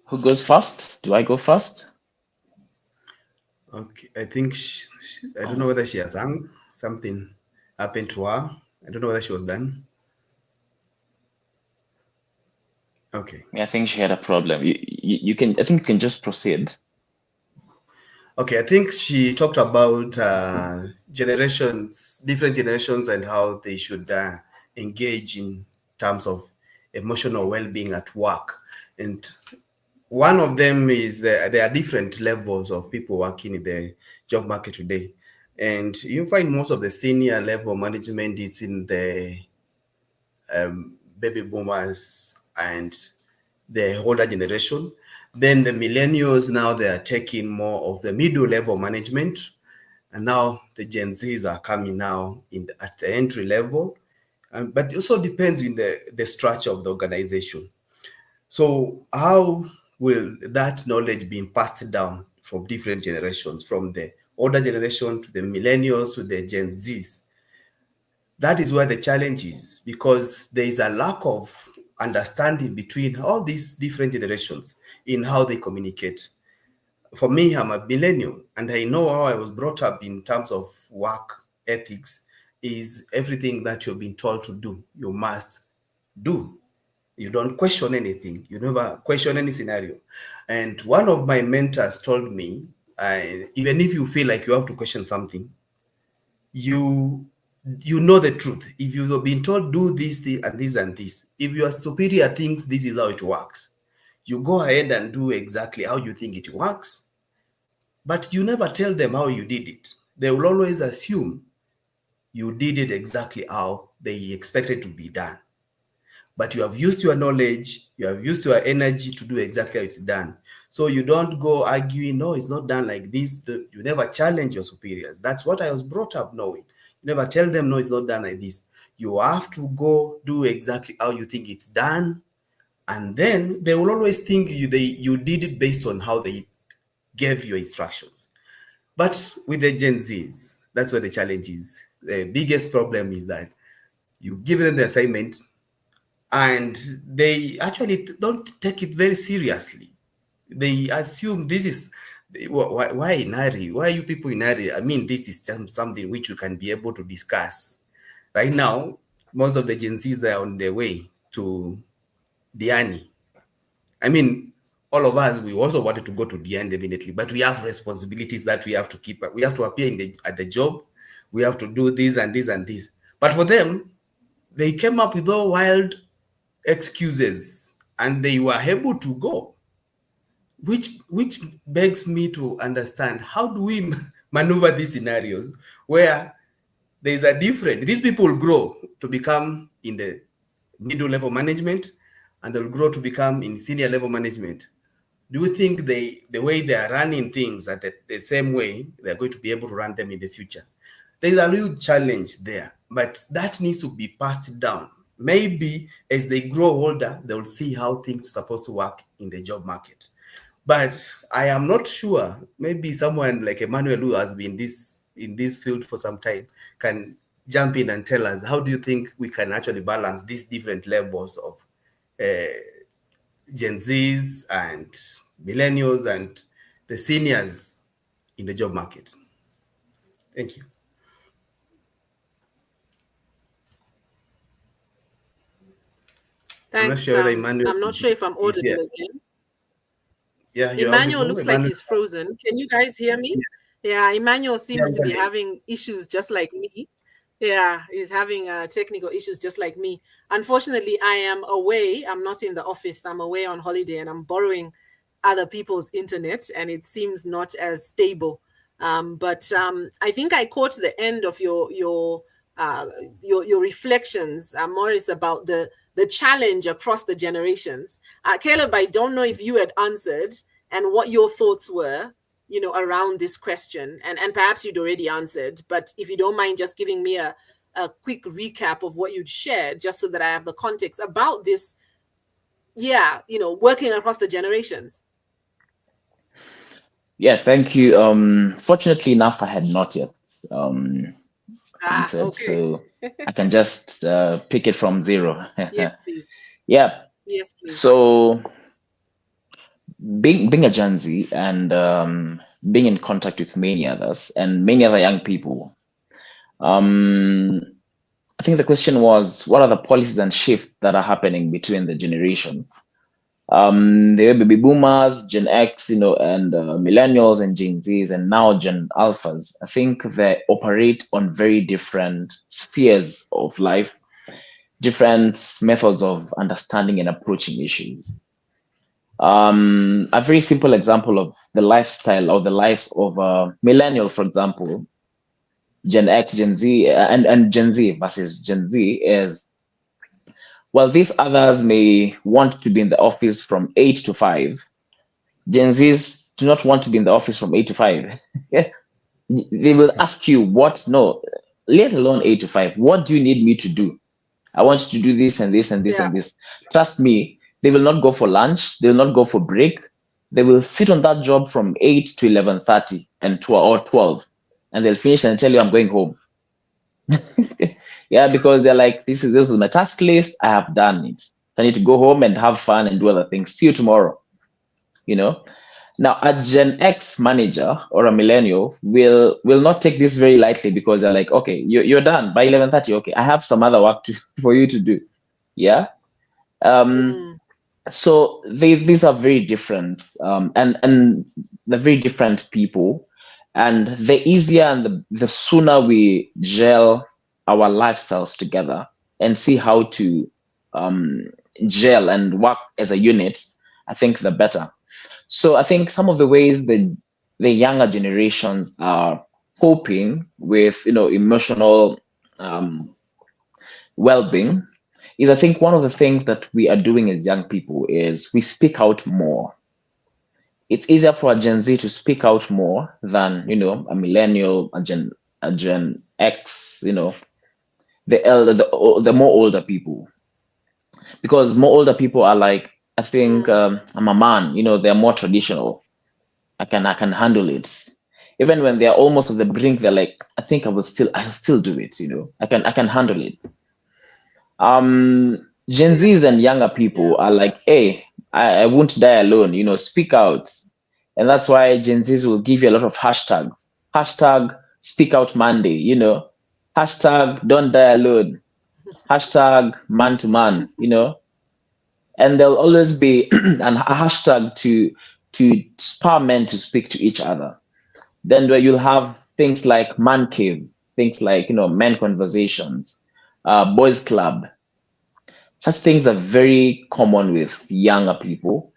Who goes first? Do I go first? Okay, I think I don't know whether she has sung. Something happened to her. I don't know whether she was done. Okay. Yeah, I think she had a problem. You can. I think you can just proceed. Okay, I think she talked about generations, different generations, and how they should engage in terms of emotional well-being at work. And one of them is there are different levels of people working in the job market today. And you find most of the senior level management is in the baby boomers and the older generation. Then the millennials, now they are taking more of the middle level management. And now the Gen Zs are coming now at the entry level. But it also depends on the structure of the organization. So how will that knowledge be passed down from different generations, from the older generation to the millennials to the Gen Zs? That is where the challenge is, because there is a lack of understanding between all these different generations in how they communicate. For me, I'm a millennial, and I know how I was brought up in terms of work ethics is everything that you've been told to do, you must do. You don't question anything. You never question any scenario. And one of my mentors told me, even if you feel like you have to question something, you know the truth. If you've been told do this thing and this and this, if your superior thinks this is how it works, you go ahead and do exactly how you think it works. But you never tell them how you did it. They will always assume you did it exactly how they expected to be done. But you have used your knowledge, you have used your energy to do exactly how it's done. So you don't go arguing, no, it's not done like this. You never challenge your superiors. That's what I was brought up knowing. You never tell them, no, it's not done like this. You have to go do exactly how you think it's done. And then they will always think you did it based on how they gave you instructions. But with the Gen Zs, that's where the challenge is. The biggest problem is that you give them the assignment, and they actually don't take it very seriously. They assume this is why in hurry? Why are you people in hurry? I mean, this is something which you can be able to discuss. Right now, most of the Gen Zs are on their way to Diani. I mean, all of us, we also wanted to go to Diani definitely, but we have responsibilities that we have to keep. We have to appear at the job. We have to do this and this and this. But for them, they came up with all wild excuses and they were able to go, which begs me to understand, how do we maneuver these scenarios where there's a different, these people grow to become in the middle level management and they'll grow to become in senior level management. Do you think the way they are running things at the same way, they're going to be able to run them in the future? There's a huge challenge there, but that needs to be passed down. Maybe as they grow older, they'll see how things are supposed to work in the job market. But I am not sure. Maybe someone like Emmanuel, who has been in this field for some time, can jump in and tell us, how do you think we can actually balance these different levels of Gen Zs and millennials and the seniors in the job market? Thank you. I'm not Thanks. sure whether Emmanuel I'm not sure if I'm is audible here. again. Yeah, you're Emmanuel audible. looks like Emmanuel. he's frozen. Can you guys hear me? Yeah, Emmanuel Yeah, seems we to can be hear you. having issues just like me. Yeah, he's having technical issues just like me. Unfortunately, I am away. I'm not in the office. I'm away on holiday and I'm borrowing other people's internet and it seems not as stable. But I think I caught the end of your reflections, Morris, about the challenge across the generations. Caleb, I don't know if you had answered and what your thoughts were, around this question, and perhaps you'd already answered, but if you don't mind just giving me a quick recap of what you'd shared, just so that I have the context about this, working across the generations. Yeah, thank you. Fortunately enough, I had not yet answered, Okay. so I can just pick it from zero. Yes, please. Yeah. Yes, please. So being a Gen Z and being in contact with many others and many other young people, I think the question was, what are the policies and shifts that are happening between the generations? There were baby boomers, Gen X, and millennials and Gen Zs, and now Gen Alphas. I think they operate on very different spheres of life, different methods of understanding and approaching issues. A very simple example of the lifestyle or the lives of millennials, for example, Gen X, Gen Z, and Gen Z versus Gen Z is, while these others may want to be in the office from 8 to 5, Gen Zs do not want to be in the office from 8 to 5. They will ask you, what? No, let alone 8 to 5. What do you need me to do? I want you to do this and this and this and this. Trust me, they will not go for lunch. They will not go for break. They will sit on that job from 8 to 11:30 and 12, and they'll finish and tell you, I'm going home. Yeah, because they're like, this is my task list. I have done it. I need to go home and have fun and do other things. See you tomorrow. Now, a Gen X manager or a millennial will not take this very lightly, because they're like, okay, you're done by 11:30. Okay, I have some other work for you to do. Yeah. So these are very different, and they're very different people, and the easier and the sooner we gel our lifestyles together and see how to gel and work as a unit, I think the better. So I think some of the ways the younger generations are coping with emotional well-being is, I think, one of the things that we are doing as young people is we speak out more. It's easier for a Gen Z to speak out more than a millennial, a Gen X, the more older people, because more older people are like, I think I'm a man, they're more traditional. I can handle it. Even when they're almost at the brink, they're like, I think I'll still do it. I can handle it. Gen Zs and younger people are like, hey, I won't die alone. Speak out, and that's why Gen Zs will give you a lot of hashtags. Hashtag Speak Out Monday. Hashtag Don't Die Alone. Hashtag Man to Man. and there'll always be a hashtag to spur men to speak to each other. Then where you'll have things like man cave, things like men conversations, boys club. Such things are very common with younger people.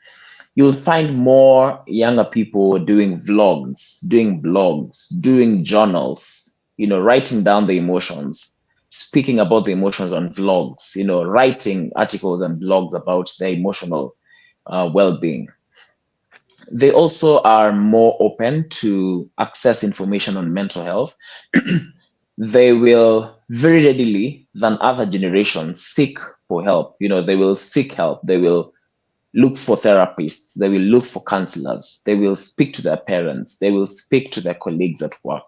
You'll find more younger people doing vlogs, doing blogs, doing journals, writing down the emotions, speaking about the emotions on vlogs, writing articles and blogs about their emotional well-being. They also are more open to access information on mental health. They will very readily than other generations seek for help. They will seek help. They will look for therapists. They will look for counselors. They will speak to their parents. They will speak to their colleagues at work.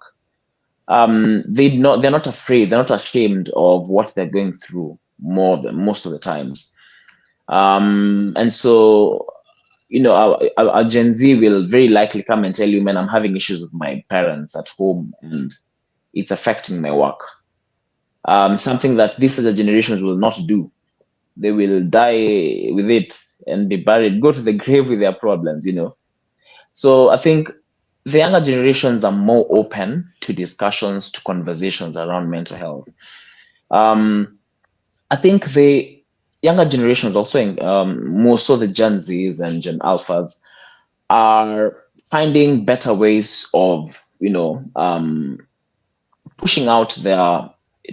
They're not afraid. They're not ashamed of what they're going through most of the times. And so, our Gen Z will very likely come and tell you, man, I'm having issues with my parents at home and it's affecting my work. Something that these other generations will not do. They will die with it and be buried, go to the grave with their problems, So I think the younger generations are more open to discussions, to conversations around mental health. I think the younger generations also, more so the Gen Zs and Gen Alphas, are finding better ways of, pushing out their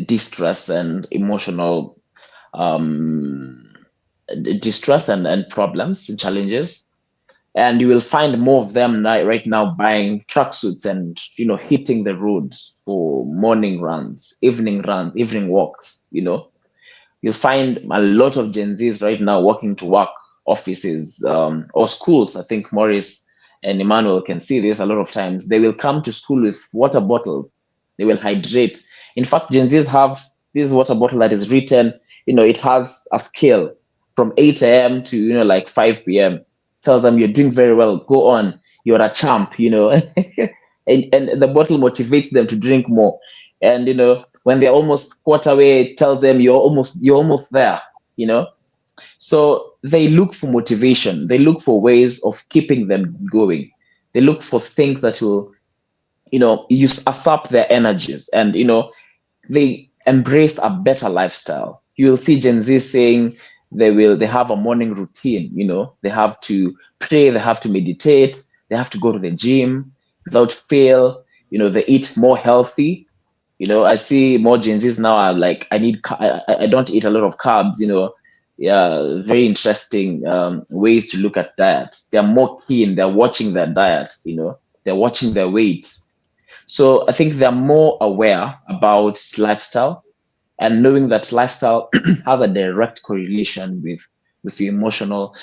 distress and emotional distress and problems and challenges. And you will find more of them right now buying tracksuits and hitting the road for morning runs, evening walks. You'll find a lot of Gen Zs right now walking to work, offices, or schools. I think Maurice and Emmanuel can see this a lot of times. They will come to school with water bottles. They will hydrate. In fact, Gen Zs have this water bottle that is written, it has a scale from 8 a.m. to, like 5 p.m. Tells them you're doing very well. Go on. You're a champ, and the bottle motivates them to drink more. And, when they're almost quarter way, it tells them you're almost there, So they look for motivation. They look for ways of keeping them going. They look for things that will, use up their energies, and they embrace a better lifestyle. You'll see Gen Z saying they have a morning routine. They have to pray, they have to meditate, they have to go to the gym without fail. They eat more healthy. I see more Gen Zs now are like, I don't eat a lot of carbs. Yeah, very interesting ways to look at diet. They're more keen. They're watching their diet. They're watching their weight. So I think they're more aware about lifestyle and knowing that lifestyle has a direct correlation with your emotional,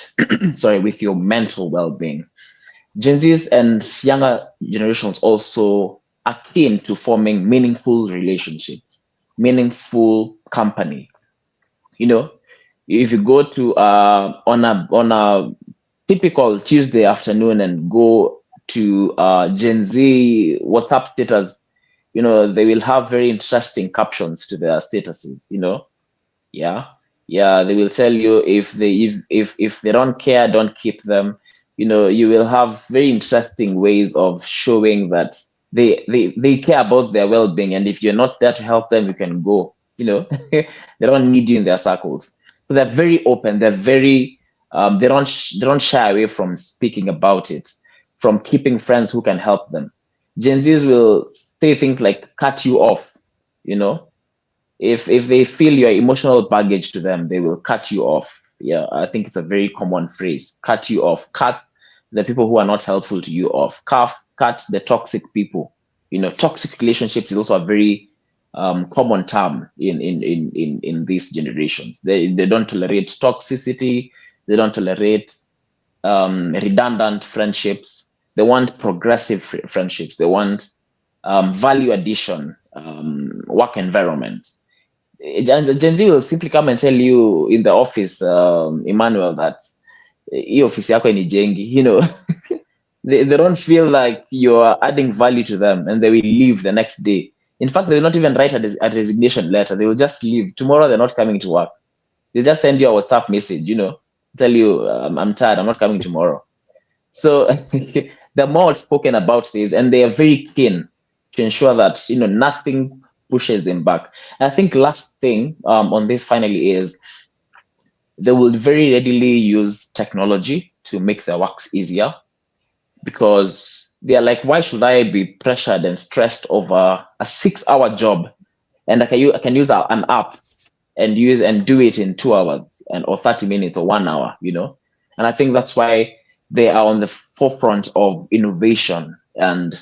with your mental well-being. Gen Zs and younger generations also are keen to forming meaningful relationships, meaningful company. If you go to on a typical Tuesday afternoon and go to Gen Z WhatsApp status, they will have very interesting captions to their statuses. Yeah, yeah, they will tell you if they don't care, don't keep them. You will have very interesting ways of showing that they care about their well-being, and if you're not there to help them, you can go. They don't need you in their circles. So they're very open. They're very they don't shy away from speaking about it, from keeping friends who can help them. Gen Zs will say things like cut you off. If they feel your emotional baggage to them, they will cut you off. Yeah, I think it's a very common phrase. Cut you off. Cut the people who are not helpful to you off. Cut the toxic people. Toxic relationships is also a very common term in these generations. They don't tolerate toxicity. They don't tolerate redundant friendships. They want progressive friendships. They want value addition, work environment. Gen Z will simply come and tell you in the office, Emmanuel, that hii office yako inijengi, they don't feel like you're adding value to them, and they will leave the next day. In fact, they will not even write a resignation letter. They will just leave. Tomorrow, they're not coming to work. They just send you a WhatsApp message, tell you, I'm tired, I'm not coming tomorrow. So they're more outspoken about this, and they are very keen to ensure that nothing pushes them back. And I think last thing on this finally is they will very readily use technology to make their works easier, because they are like, why should I be pressured and stressed over a 6-hour job, and I can use an app and do it in 2 hours or 30 minutes or 1 hour, And I think that's why they are on the forefront of innovation and,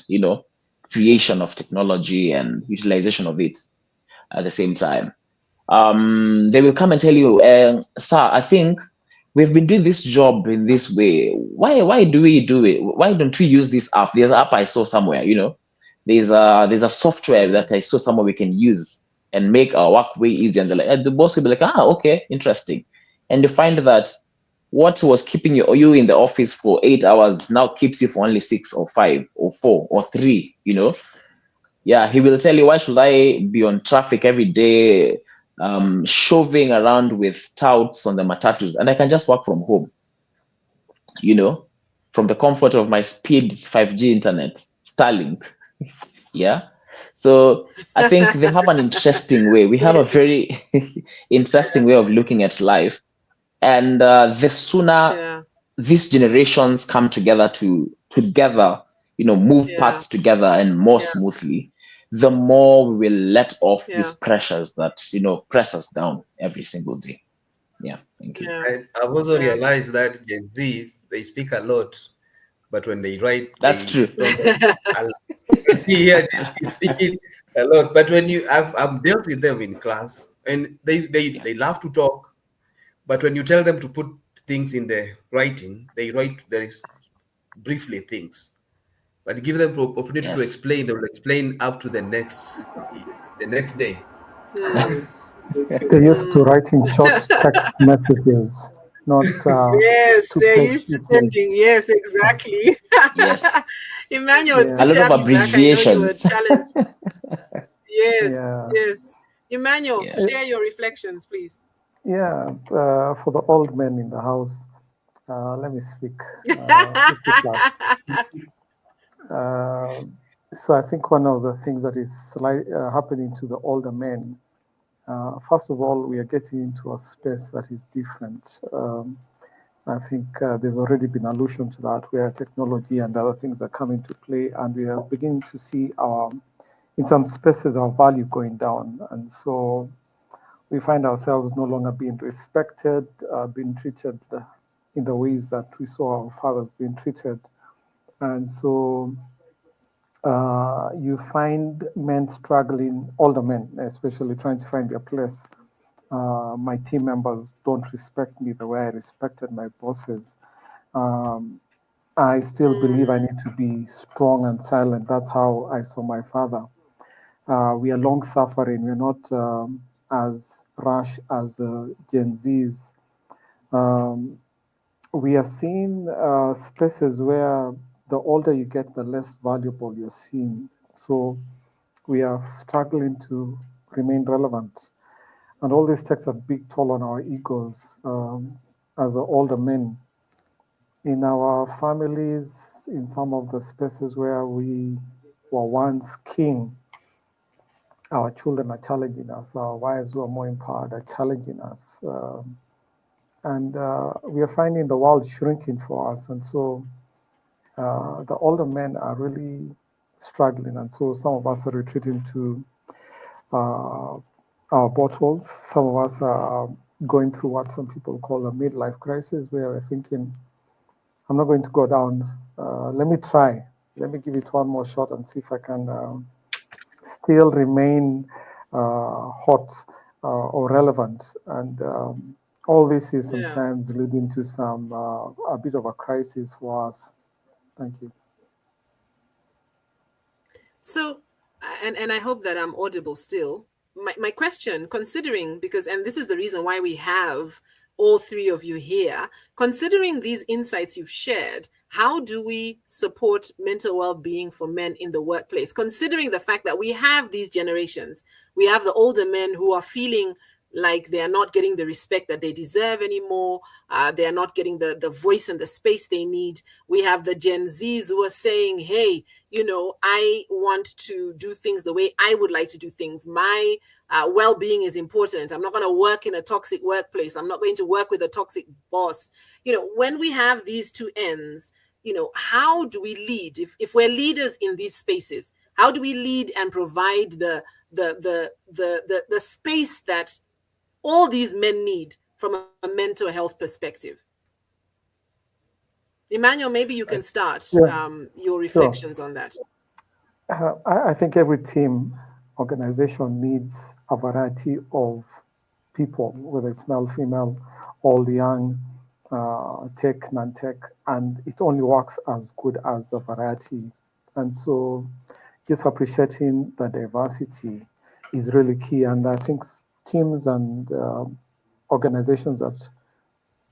creation of technology and utilization of it at the same time. They will come and tell you, sir, I think we've been doing this job in this way. Why do we do it? Why don't we use this app? There's an app I saw somewhere, there's a software that I saw somewhere we can use and make our work way easier. And the boss will be like, okay, interesting. And you find that what was keeping you in the office for 8 hours now keeps you for only 6 or 5 or 4 or 3, Yeah, he will tell you, why should I be on traffic every day, shoving around with touts on the matatus, and I can just work from home, from the comfort of my speed 5G internet, Starlink. Yeah. So I think they have an interesting way. We have a Yes. very interesting way of looking at life. And the sooner Yeah. these generations come together move Yeah. parts together and more Yeah. smoothly, the more we will let off Yeah. these pressures that, press us down every single day. Yeah. Thank you. Yeah. And I've also Yeah. realized that Gen Zs, they speak a lot, but when they write, That's they true. don't. Yeah, Gen Z speaking a lot, but when I've dealt with them in class, and Yeah. they love to talk, but when you tell them to put things in the writing, they write very briefly things. But give them opportunity to Yes. explain, they will explain up to the next day. Mm, They used to mm. write in short text messages, not Yes, they're two-page used to essays. sending. Yes, exactly. Yes. Emmanuel, it's A good Yeah, to lot of have you back. I know you were abbreviations. challenged. Yes, yeah, yes. Emmanuel, Yeah. share your reflections, please. yeah. For the old men in the house, let me speak. 50 plus. Uh, so I think one of the things that is happening to the older men, first of all, we are getting into a space that is different. I think there's already been allusion to that, where technology and other things are coming to play, and we are beginning to see in some spaces, our value going down. And so we find ourselves no longer being respected, being treated in the ways that we saw our fathers being treated. And so you find men struggling, older men especially, trying to find their place. My team members don't respect me the way I respected my bosses. Um, I still believe I need to be strong and silent. That's how I saw my father. We are long suffering. We're not as rash as Gen Zs. Um, we are seeing spaces where the older you get, the less valuable you're seen. So we are struggling to remain relevant. And all this takes a big toll on our egos as older men. In our families, in some of the spaces where we were once king, our children are challenging us, our wives who are more empowered are challenging us. And we are finding the world shrinking for us. And so the older men are really struggling. And so some of us are retreating to uh, our bottles. Some of us are going through what some people call a midlife crisis, where we're thinking, I'm not going to go down. Let me try. Let me give it one more shot and see if I can still remain hot or relevant. And all this is Yeah. sometimes leading to a bit of a crisis for us. Thank you. So, and I hope that I'm audible still. My question, considering, because, and this is the reason why we have all three of you here, considering these insights you've shared, how do we support mental well-being for men in the workplace? Considering the fact that we have these generations, we have the older men who are feeling like they are not getting the respect that they deserve anymore. They are not getting the voice and the space they need. We have the Gen Zs who are saying, hey, I want to do things the way I would like to do things. My well-being is important. I'm not going to work in a toxic workplace. I'm not going to work with a toxic boss. When we have these two ends, how do we lead? If we're leaders in these spaces, how do we lead and provide the space that all these men need from a mental health perspective? Emmanuel, maybe you can start Yeah, your sure. reflections on that. I think every team organization needs a variety of people, whether it's male, female, old, young, tech, non-tech, and it only works as good as the variety. And so just appreciating the diversity is really key. And I think teams and organizations that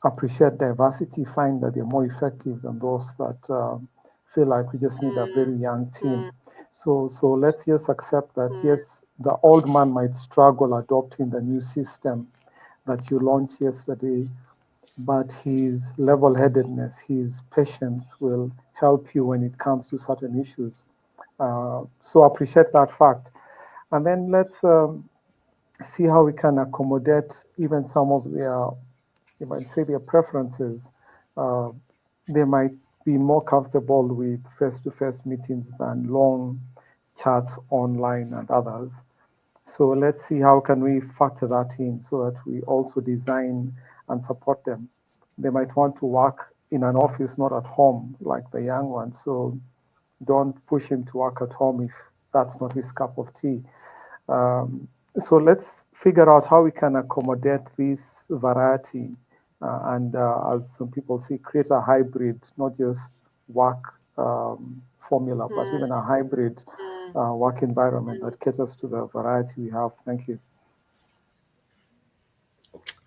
appreciate diversity find that they're more effective than those that feel like we just need a very young team. So let's just accept that, yes, the old man might struggle adopting the new system that you launched yesterday, but his level-headedness, his patience will help you when it comes to certain issues. So appreciate that fact. And then let's see how we can accommodate even some of their, you might say, their preferences. Uh, they might be more comfortable with face-to-face meetings than long chats online and others. So let's see how can we factor that in so that we also design and support them. They might want to work in an office, not at home, like the young ones. So don't push him to work at home if that's not his cup of tea. Um, so let's figure out how we can accommodate this variety and, as some people see, create a hybrid, not just work formula, but even a hybrid work environment that caters to the variety we have. Thank you.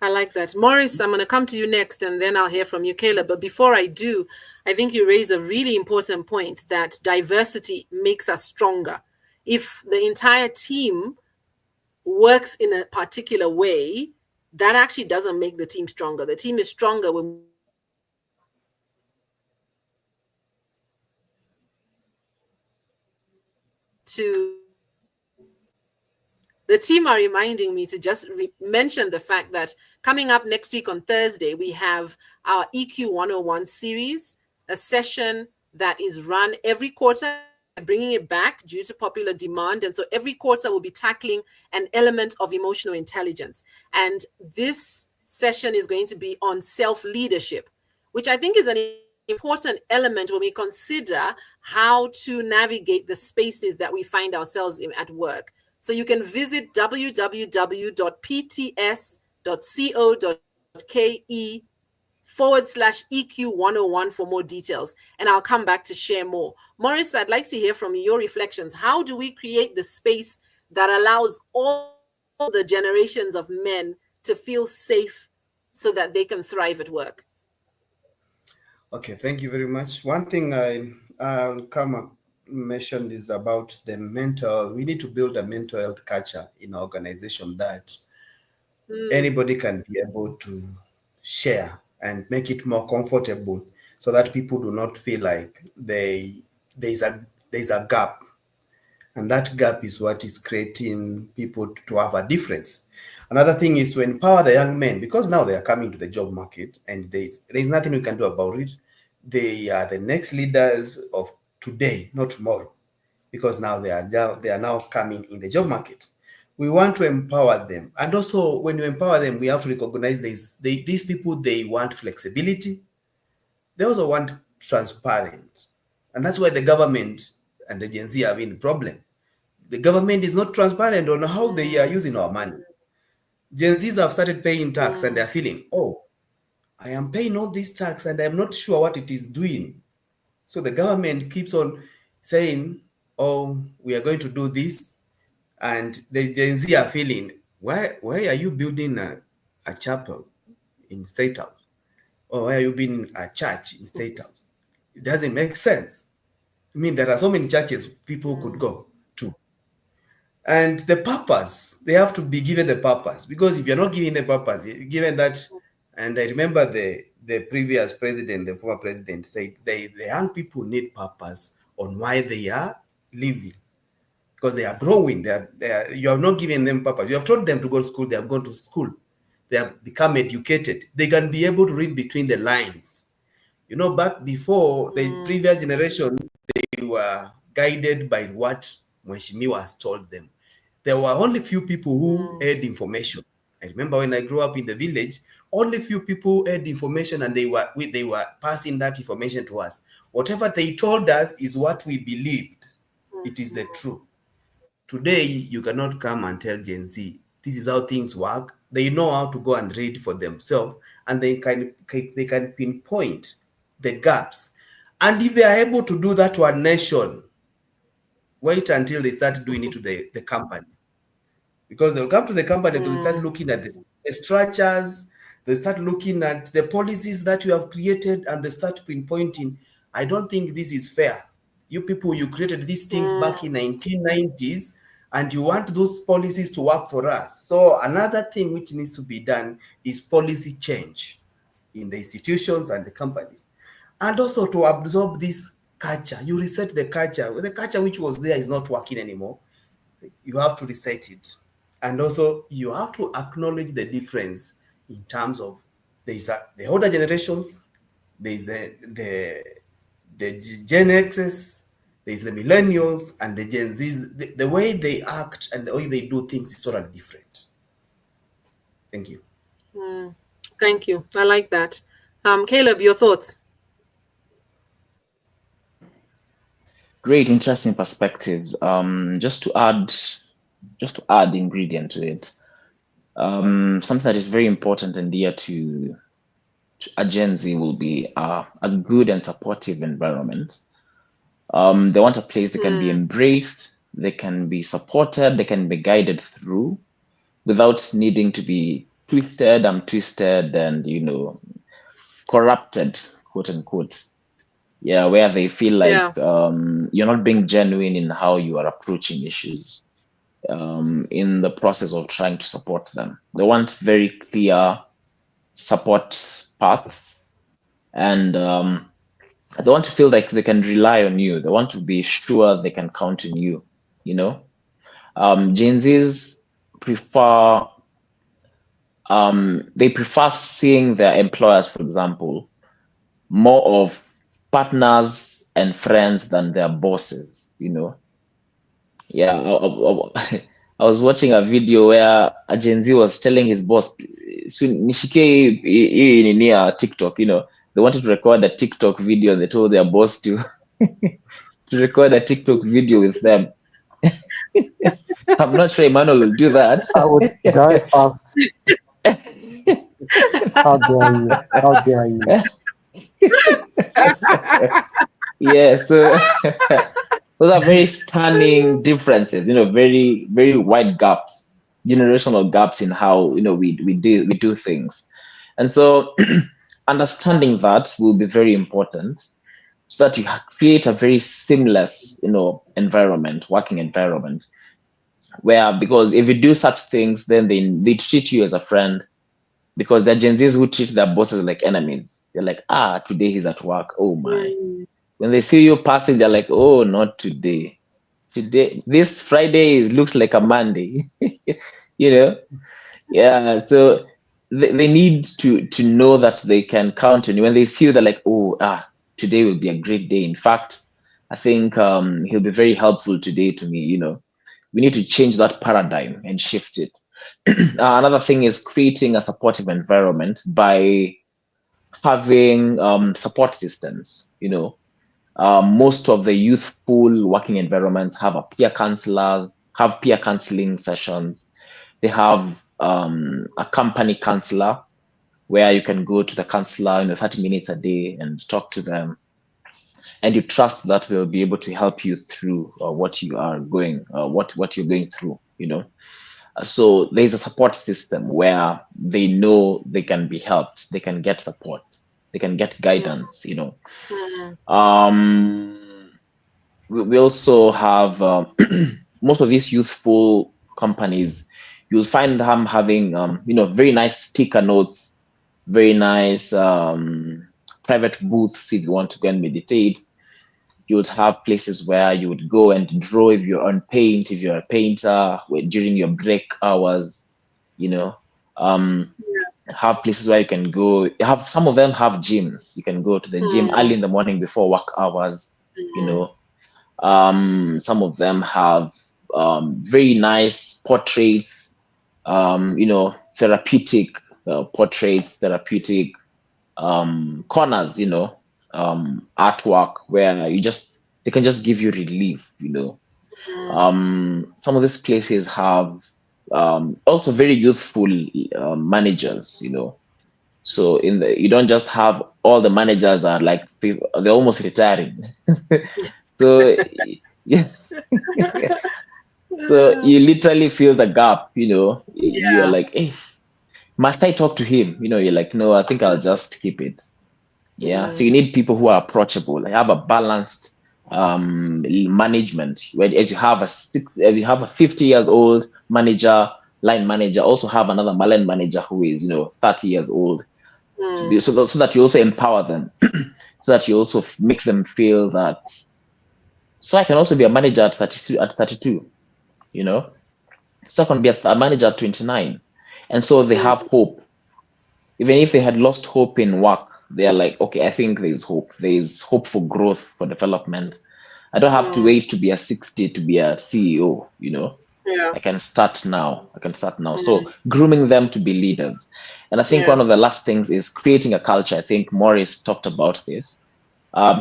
I like that. Maurice, I'm going to come to you next and then I'll hear from you, Caleb. But before I do, I think you raise a really important point that diversity makes us stronger. If the entire team works in a particular way, that actually doesn't make the team stronger. The team is stronger when we have to. The team are reminding me to just mention the fact that coming up next week on Thursday, we have our EQ 101 series, a session that is run every quarter. We're bringing it back due to popular demand. And so every quarter we'll be tackling an element of emotional intelligence. And this session is going to be on self-leadership, which I think is an important element when we consider how to navigate the spaces that we find ourselves in at work. So you can visit www.pts.co.ke/EQ101 for more details. And I'll come back to share more. Maurice, I'd like to hear from you, your reflections. How do we create the space that allows all the generations of men to feel safe so that they can thrive at work? Okay, thank you very much. One thing I mentioned is about the mental. We need to build a mental health culture in our organization that anybody can be able to share and make it more comfortable, so that people do not feel like there's a gap, and that gap is what is creating people to have a difference. Another thing is to empower the young men, because now they are coming to the job market and there's nothing we can do about it. They are the next leaders of today, not tomorrow, because now they are now coming in the job market. We want to empower them, and also when you empower them, we have to recognize these people. They want flexibility. They also want transparent, and that's why the government and the Gen Z have been a problem. The government is not transparent on how they are using our money. Gen Zs have started paying tax and they're feeling, oh, I am paying all this tax and I'm not sure what it is doing. So the government keeps on saying, oh, we are going to do this. And the Gen Z are feeling, why are you building a chapel in State House? Or why are you building a church in State House? It doesn't make sense. I mean, there are so many churches people could go to. And the purpose, they have to be given the purpose, because if you're not giving the purpose, given that, and I remember the previous president, the former president, said the young people need purpose on why they are living, because they are growing. You have not given them purpose. You have told them to go to school. They have gone to school. They have become educated. They can be able to read between the lines. You know, back before, the previous generation, they were guided by what Mheshimiwa has told them. There were only few people who had information. I remember when I grew up in the village, only few people had information, and they were passing that information to us. Whatever they told us is what we believed. It is the truth. Today, you cannot come and tell Gen Z, this is how things work. They know how to go and read for themselves, and they can pinpoint the gaps. And if they are able to do that to a nation, wait until they start doing it to the company. Because they'll come to the company, they'll start looking at the structures, they start looking at the policies that you have created, and they start pinpointing, I don't think this is fair. You people, you created these things back in 1990s, and you want those policies to work for us. So another thing which needs to be done is policy change in the institutions and the companies. And also to absorb this culture. You reset the culture. The culture which was there is not working anymore. You have to reset it. And also you have to acknowledge the difference in terms of the older generations, there's the Gen X's, there's the millennials, and the Gen Z's. The way they act and the way they do things is totally different. Thank you. Thank you. I like that. Caleb, your thoughts? Great, interesting perspectives. Just to add ingredient to it, something that is very important and dear to a Gen Z will be a good and supportive environment. They want a place they can be embraced, they can be supported, they can be guided through without needing to be twisted and corrupted, quote unquote. Yeah, where they feel like you're not being genuine in how you are approaching issues in the process of trying to support them. They want very clear support paths, and they want to feel like they can rely on you. They want to be sure they can count on you. Gen Zs prefer they prefer seeing their employers, for example, more of partners and friends than their bosses. Yeah, I was watching a video where a Gen Z was telling his boss, nishike hii nini ya TikTok, they wanted to record a TikTok video. They told their boss to record a TikTok video with them. I'm not sure Emmanuel will do that. I would die fast. How dare you? How dare you? Yeah, so those are very stunning differences, very, very wide gaps, generational gaps in how we do things. And so understanding that will be very important, so that you create a very seamless working environment, where, because if you do such things, then they treat you as a friend, because they're Gen Zs who treat their bosses like enemies. They're like, today he's at work, oh my. When they see you passing, they're like, oh, not today. Today, this Friday looks like a Monday. Yeah, so they need to know that they can count on you. When they see you, they're like, oh, today will be a great day. In fact, I think he'll be very helpful today to me. We need to change that paradigm and shift it. Another thing is creating a supportive environment by having support systems. Most of the youth pool working environments have peer counseling sessions. They have a company counselor where you can go to the counselor 30 minutes a day and talk to them, and you trust that they'll be able to help you through what you are what you're going through. So there's a support system where they know they can be helped, they can get support, they can get guidance. We also have most of these youthful companies, you'll find them having very nice sticker notes, very nice private booths if you want to go and meditate. You would have places where you would go and draw if you're on paint, if you're a painter, during your break hours, you know. Um, have places where you can go. Have some of them have gyms. You can go to the gym early in the morning before work hours, you know. Some of them have very nice portraits, therapeutic portraits, therapeutic corners, artwork where they can just give you relief, some of these places have also very youthful managers, so you don't just have all the managers are like people, they're almost retiring. So yeah. So you literally feel the gap, you're Yeah. like, hey, must I talk to him? You're like, no, I think I'll just keep it. Yeah. So you need people who are approachable. They have a balanced management. Where as you have if you have a 50 years old manager, line manager, also have another line manager who is 30 years old, to be so that you also empower them, so that you also make them feel that. So I can also be a manager at 32, So I can be a manager at 29, and so they have hope. Even if they had lost hope in work, they are like, okay, I think there's hope. There's hope for growth, for development. I don't have to wait to be a 60 to be a CEO, Yeah. I can start now. So grooming them to be leaders. And I think Yeah. one of the last things is creating a culture. I think Morris talked about this.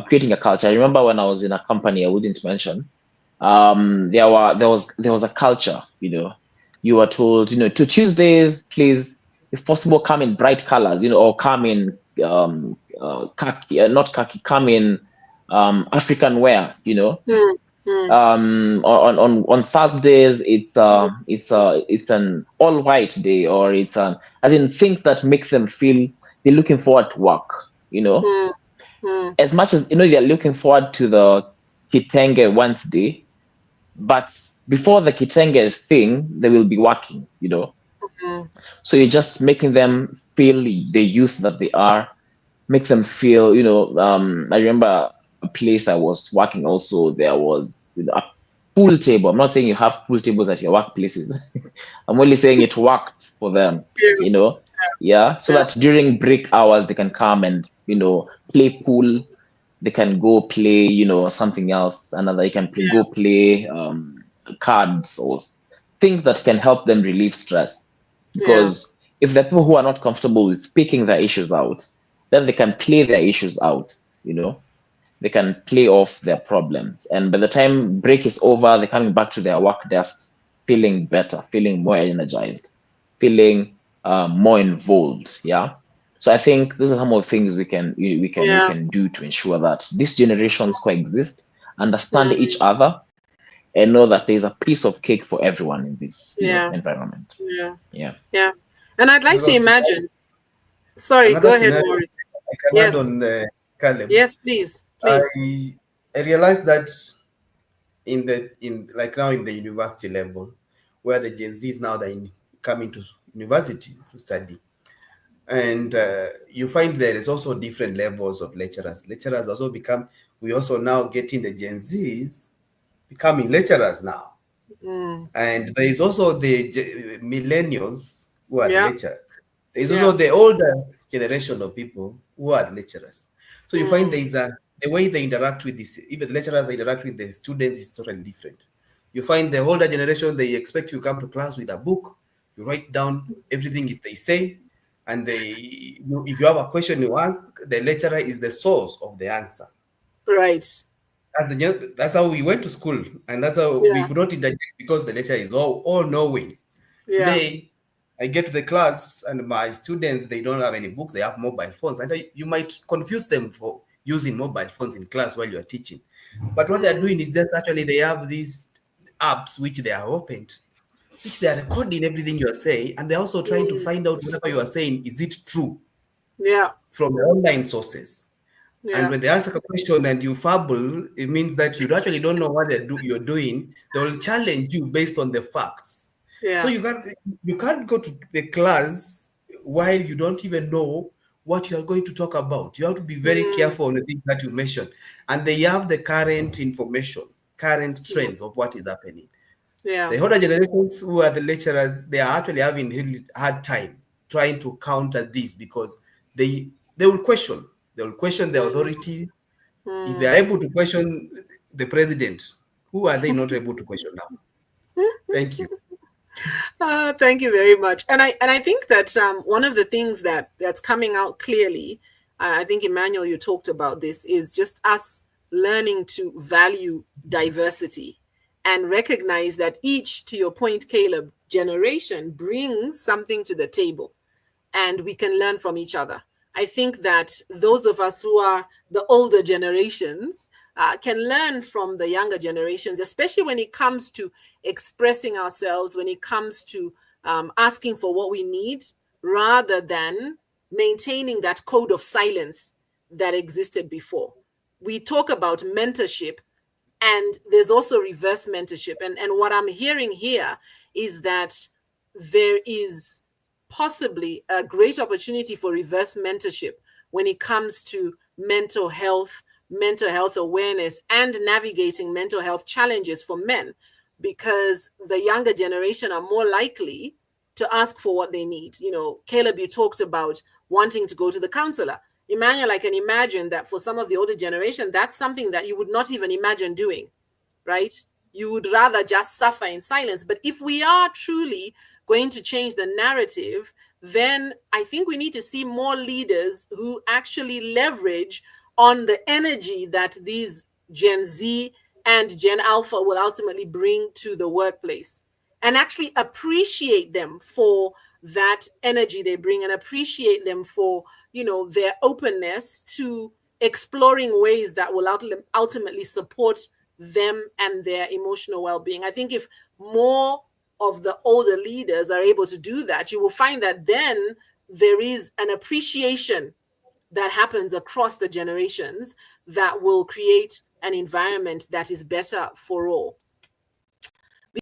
Creating a culture. I remember when I was in a company I wouldn't mention, there was a culture, you were told, to Tuesdays, please, if possible, come in bright colors, or come in khaki, not khaki, come in African wear, on Thursdays it's an all white day, or it's an as in things that make them feel they're looking forward to work, as much as they're looking forward to the kitenge once day, but before the kitenge thing they will be working, so you're just making them feel the youth that they are, make them feel, I remember a place I was working also, there was a pool table. I'm not saying you have pool tables at your workplaces. I'm only saying it worked for them, Yeah. yeah, so that during break hours they can come and play pool, they can go play something else, another, they can go play cards or things that can help them relieve stress, Yeah. because if the people who are not comfortable with speaking their issues out, then they can play their issues out, they can play off their problems, and by the time break is over they're coming back to their work desks feeling better, feeling more energized, feeling more involved. Yeah. So I think those are some of the things we Yeah. can do to ensure that these generations coexist, understand each other, and know that there's a piece of cake for everyone in this Yeah. environment. Yeah. Yeah. Yeah. And I'd like to Another scenario, imagine. Sorry, another go ahead, scenario Maurice. I can add Yes. on Caleb. Yes, please. I Please. I realized that in like now in the university level, where the Gen Z is now coming to university to study, and you find there is also different levels of lecturers. Lecturers also become. We also now getting the Gen Zs becoming lecturers now, and there is also the millennials who are the Yeah. lecturers. There is also Yeah. the older generation of people who are lecturers. So you find there is the way they interact with this, even the lecturers interact with the students is totally different. You find the older generation, they expect you come to class with a book, you write down everything they say, and if you have a question you ask, the lecturer is the source of the answer. Right. That's how we went to school, and that's how we Yeah. could not interject because the lecturer is all knowing. Yeah. Today, I get to the class and my students, they don't have any books, they have mobile phones. And you might confuse them for using mobile phones in class while you're teaching. But what they're doing is just actually they have these apps which they are opened, which they are recording everything you're saying. And they're also trying to find out whatever you are saying, is it true Yeah. from the online sources. And Yeah. when they ask a question and you fumble, it means that you actually don't know what you're doing. They will challenge you based on the facts. So Yeah. you can't go to the class while you don't even know what you are going to talk about. You have to be very Mm, careful on the things that you mention. And they have the current information, current mm, trends of what is happening. yeah. The older generations who are the lecturers, they are actually having really hard time trying to counter this because they will question. They will question the Mm, authority. If they are mm. able to question the president, who are they not able to question now? Thank you. Thank you very much. And I think that one of the things that's coming out clearly, I think Emmanuel, you talked about this, is just us learning to value diversity and recognize that each, to your point, Caleb, generation brings something to the table and we can learn from each other. I think that those of us who are the older generations can learn from the younger generations, especially when it comes to expressing ourselves, when it comes to asking for what we need, rather than maintaining that code of silence that existed before. We talk about mentorship, and there's also reverse mentorship. And what I'm hearing here is that there is possibly a great opportunity for reverse mentorship when it comes to mental health awareness, and navigating mental health challenges for men, because the younger generation are more likely to ask for what they need. You know, Caleb, you talked about wanting to go to the counselor. Emmanuel, I can imagine that for some of the older generation, that's something that you would not even imagine doing, right? You would rather just suffer in silence. But if we are truly going to change the narrative, then I think we need to see more leaders who actually leverage on the energy that these Gen Z and Gen Alpha will ultimately bring to the workplace, and actually appreciate them for that energy they bring, and appreciate them for, you know, their openness to exploring ways that will ultimately support them and their emotional well-being. I think if more of the older leaders are able to do that, you will find that then there is an appreciation that happens across the generations that will create an environment that is better for all.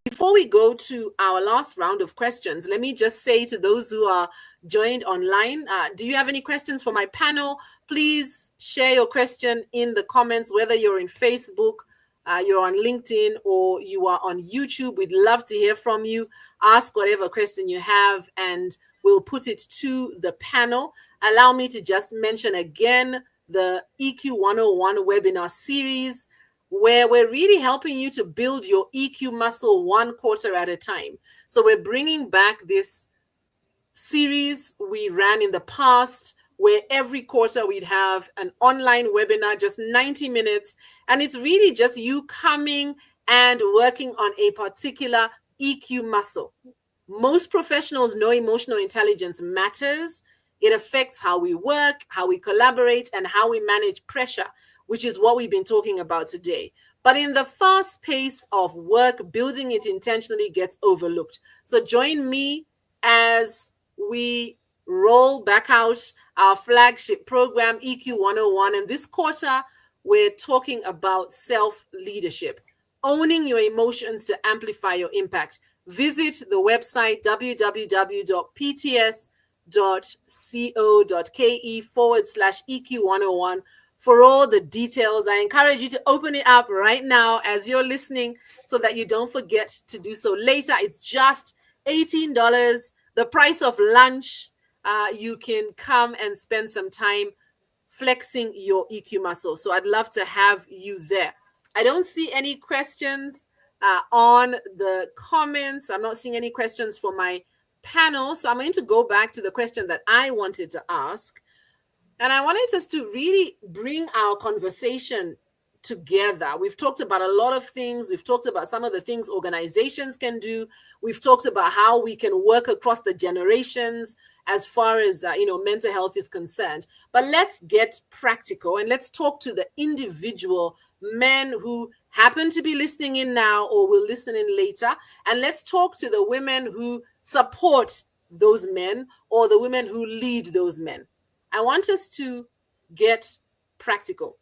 Before we go to our last round of questions, let me just say to those who are joined online, do you have any questions for my panel? Please share your question in the comments, whether you're in Facebook, you're on LinkedIn, or you are on YouTube. We'd love to hear from you. Ask whatever question you have, and we'll put it to the panel. Allow me to just mention again the EQ 101 webinar series, where we're really helping you to build your EQ muscle one quarter at a time. So we're bringing back this series we ran in the past, where every quarter we'd have an online webinar, just 90 minutes. And it's really just you coming and working on a particular EQ muscle. Most professionals know emotional intelligence matters. It affects how we work, how we collaborate, and how we manage pressure, which is what we've been talking about today. But in the fast pace of work, building it intentionally gets overlooked. So join me as we roll back out our flagship program, EQ 101. And this quarter, we're talking about self-leadership, owning your emotions to amplify your impact. Visit the website www.pts.co.ke/EQ101 for all the details. I encourage you to open it up right now as you're listening, so that you don't forget to do so later. It's just $18, the price of lunch. You can come and spend some time flexing your EQ muscle. So I'd love to have you there. I don't see any questions on the comments. I'm not seeing any questions for my panel. So I'm going to go back to the question that I wanted to ask. And I wanted us to really bring our conversation together. We've talked about a lot of things. We've talked about some of the things organizations can do. We've talked about how we can work across the generations as far as mental health is concerned. But let's get practical, and let's talk to the individual men who happen to be listening in now or will listen in later. And let's talk to the women who support those men, or the women who lead those men. I want us to get practical.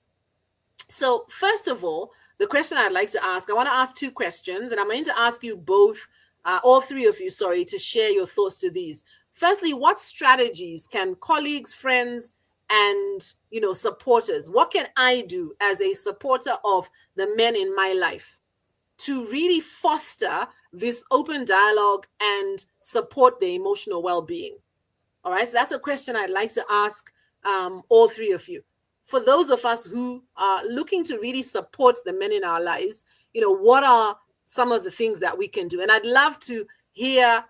So first of all, the question I'd like to ask, I want to ask two questions, and I'm going to ask you both, all three of you, sorry, to share your thoughts to these. Firstly, what strategies can colleagues, friends, and supporters, what can I do as a supporter of the men in my life to really foster this open dialogue and support their emotional well-being? All right, so that's a question I'd like to ask all three of you. For those of us who are looking to really support the men in our lives, what are some of the things that we can do? And I'd love to hear,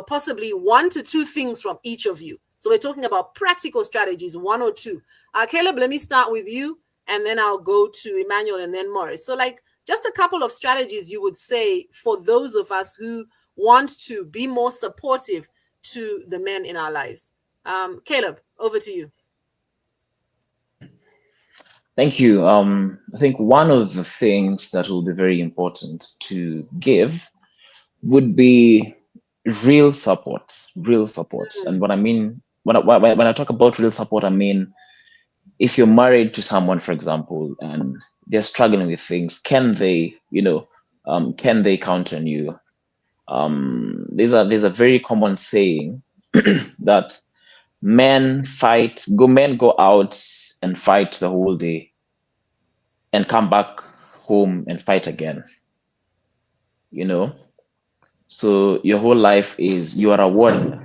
possibly 1 to 2 things from each of you. So we're talking about practical strategies, 1 or 2. Caleb, let me start with you, and then I'll go to Emmanuel and then Morris. So just a couple of strategies you would say for those of us who want to be more supportive to the men in our lives. Caleb, over to you. Thank you. I think one of the things that will be very important to give would be real support. And what I mean, when I talk about real support, I mean, if you're married to someone, for example, and they're struggling with things, can they count on you? There's a very common saying that men go out and fight the whole day and come back home and fight again. So your whole life is, you are a warrior.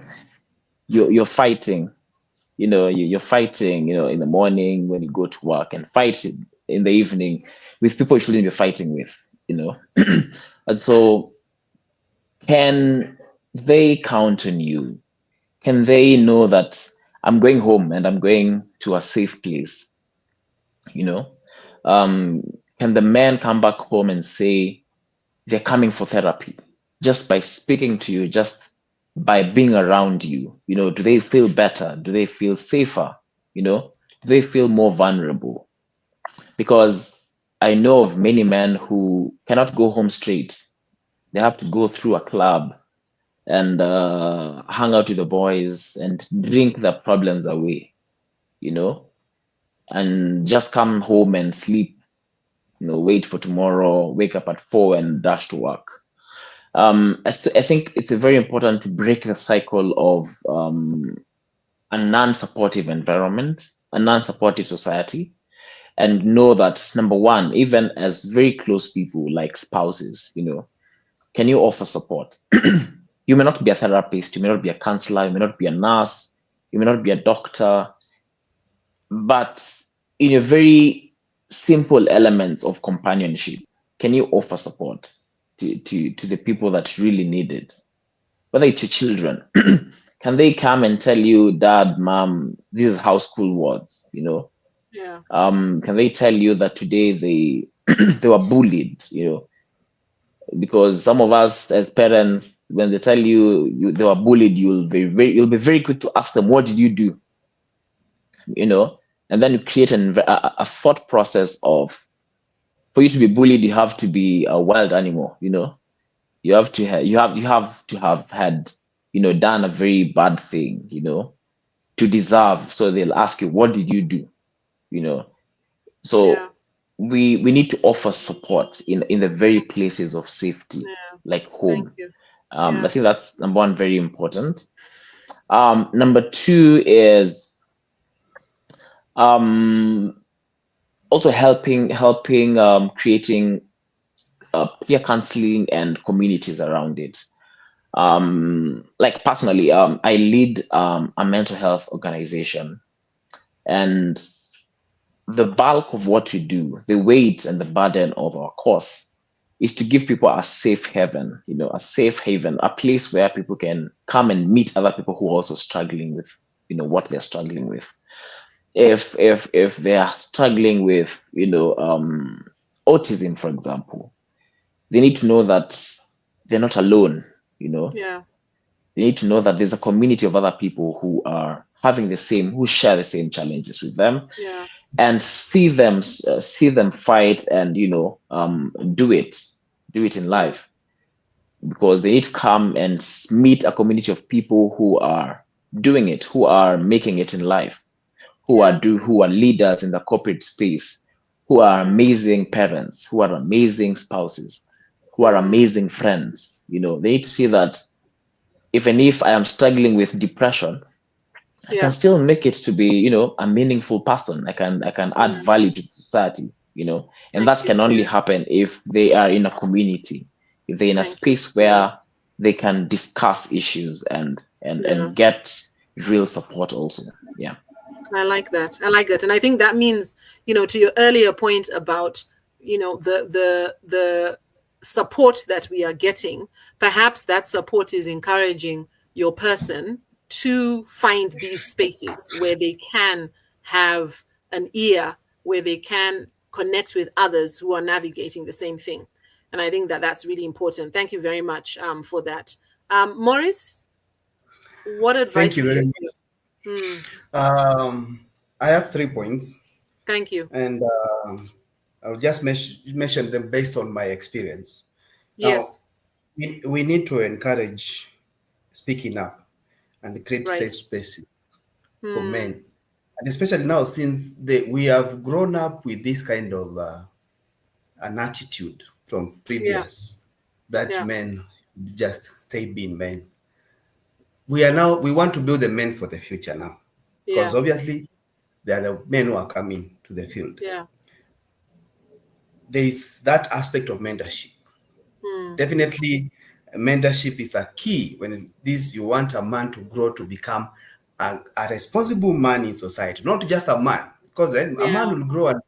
You're fighting. You're fighting. In the morning when you go to work, and fight in the evening with people you shouldn't be fighting with. And so, can they count on you? Can they know that I'm going home and I'm going to a safe place? Can the men come back home and say they're coming for therapy just by speaking to you, just by being around you? Do they feel better? Do they feel safer? Do they feel more vulnerable? Because I know of many men who cannot go home straight. They have to go through a club and hang out with the boys and drink their problems away, and just come home and sleep, wait for tomorrow, wake up at 4 and dash to work. I think it's very important to break the cycle of a non-supportive environment, a non-supportive society, and know that, number one, even as very close people like spouses, can you offer support? You may not be a therapist, you may not be a counselor, you may not be a nurse, you may not be a doctor, but in a very simple elements of companionship, can you offer support to the people that really need it? Whether it's your children, can they come and tell you, Dad, Mom, this is how school was? Yeah. Can they tell you that today they they were bullied? Because some of us as parents, when they tell you they were bullied, you'll be very quick to ask them, what did you do? And then you create a thought process of, for you to be bullied, you have to be a wild animal. You have to have had done a very bad thing, to deserve. So they'll ask you, what did you do? So Yeah. we need to offer support in the very places of safety, like home. Thank you. I think that's number one, very important. Number two is also helping creating peer counseling and communities around it. Like personally, I lead a mental health organization, and the bulk of what we do, the weight and the burden of our course, is to give people a safe haven, a place where people can come and meet other people who are also struggling with, what they're struggling with. If they are struggling with, autism, for example, they need to know that they're not alone. Yeah. They need to know that there's a community of other people who are who share the same challenges with them. Yeah. And see them fight and do it in life, because they need to come and meet a community of people who are doing it, who are making it in life, who are leaders in the corporate space, who are amazing parents, who are amazing spouses, who are amazing friends. You know, they need to see that even if I am struggling with depression, I can still make it to be, you know, a meaningful person. I can add value to society, you know, and that can only happen if they are in a community, if they're in a space where they can discuss issues and get real support also. Yeah. I like that. I like that. And I think that means, you know, to your earlier point about, you know, the support that we are getting, perhaps that support is encouraging your person to find these spaces where they can have an ear, where they can connect with others who are navigating the same thing. And I think that that's really important. Thank you very much for that. Maurice, what advice Thank you would very you much. give? I have 3 points, Thank you. and I'll just mention them based on my experience. Yes. Now, we need to encourage speaking up and create Right. safe spaces for men, and especially now since we have grown up with this kind of an attitude from previous that men just stay being men. We want to build the men for the future now, because obviously they are the men who are coming to the field. There is that aspect of mentorship. Definitely, mentorship is a key when you want a man to grow to become a responsible man in society, not just a man, because then a man will grow and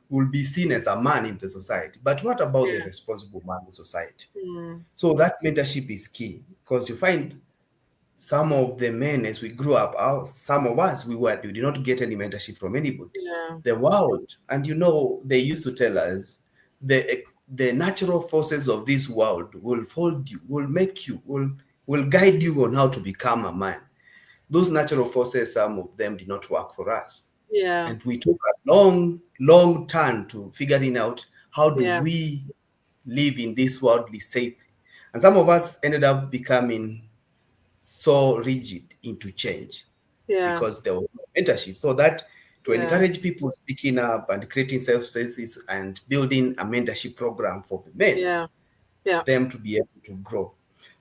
will be seen as a man in the society. But what about the responsible man in society? So that mentorship is key, because you find some of the men, as we grew up, some of us, we did not get any mentorship from anybody. The world, and you know, they used to tell us the natural forces of this world will fold you, will make you, will guide you on how to become a man. Those natural forces, some of them did not work for us. And we took a long turn to figuring out how do we live in this worldly safe. And some of us ended up becoming so rigid into change because there was no mentorship. So that to encourage people speaking up and creating safe spaces and building a mentorship program for men, them to be able to grow.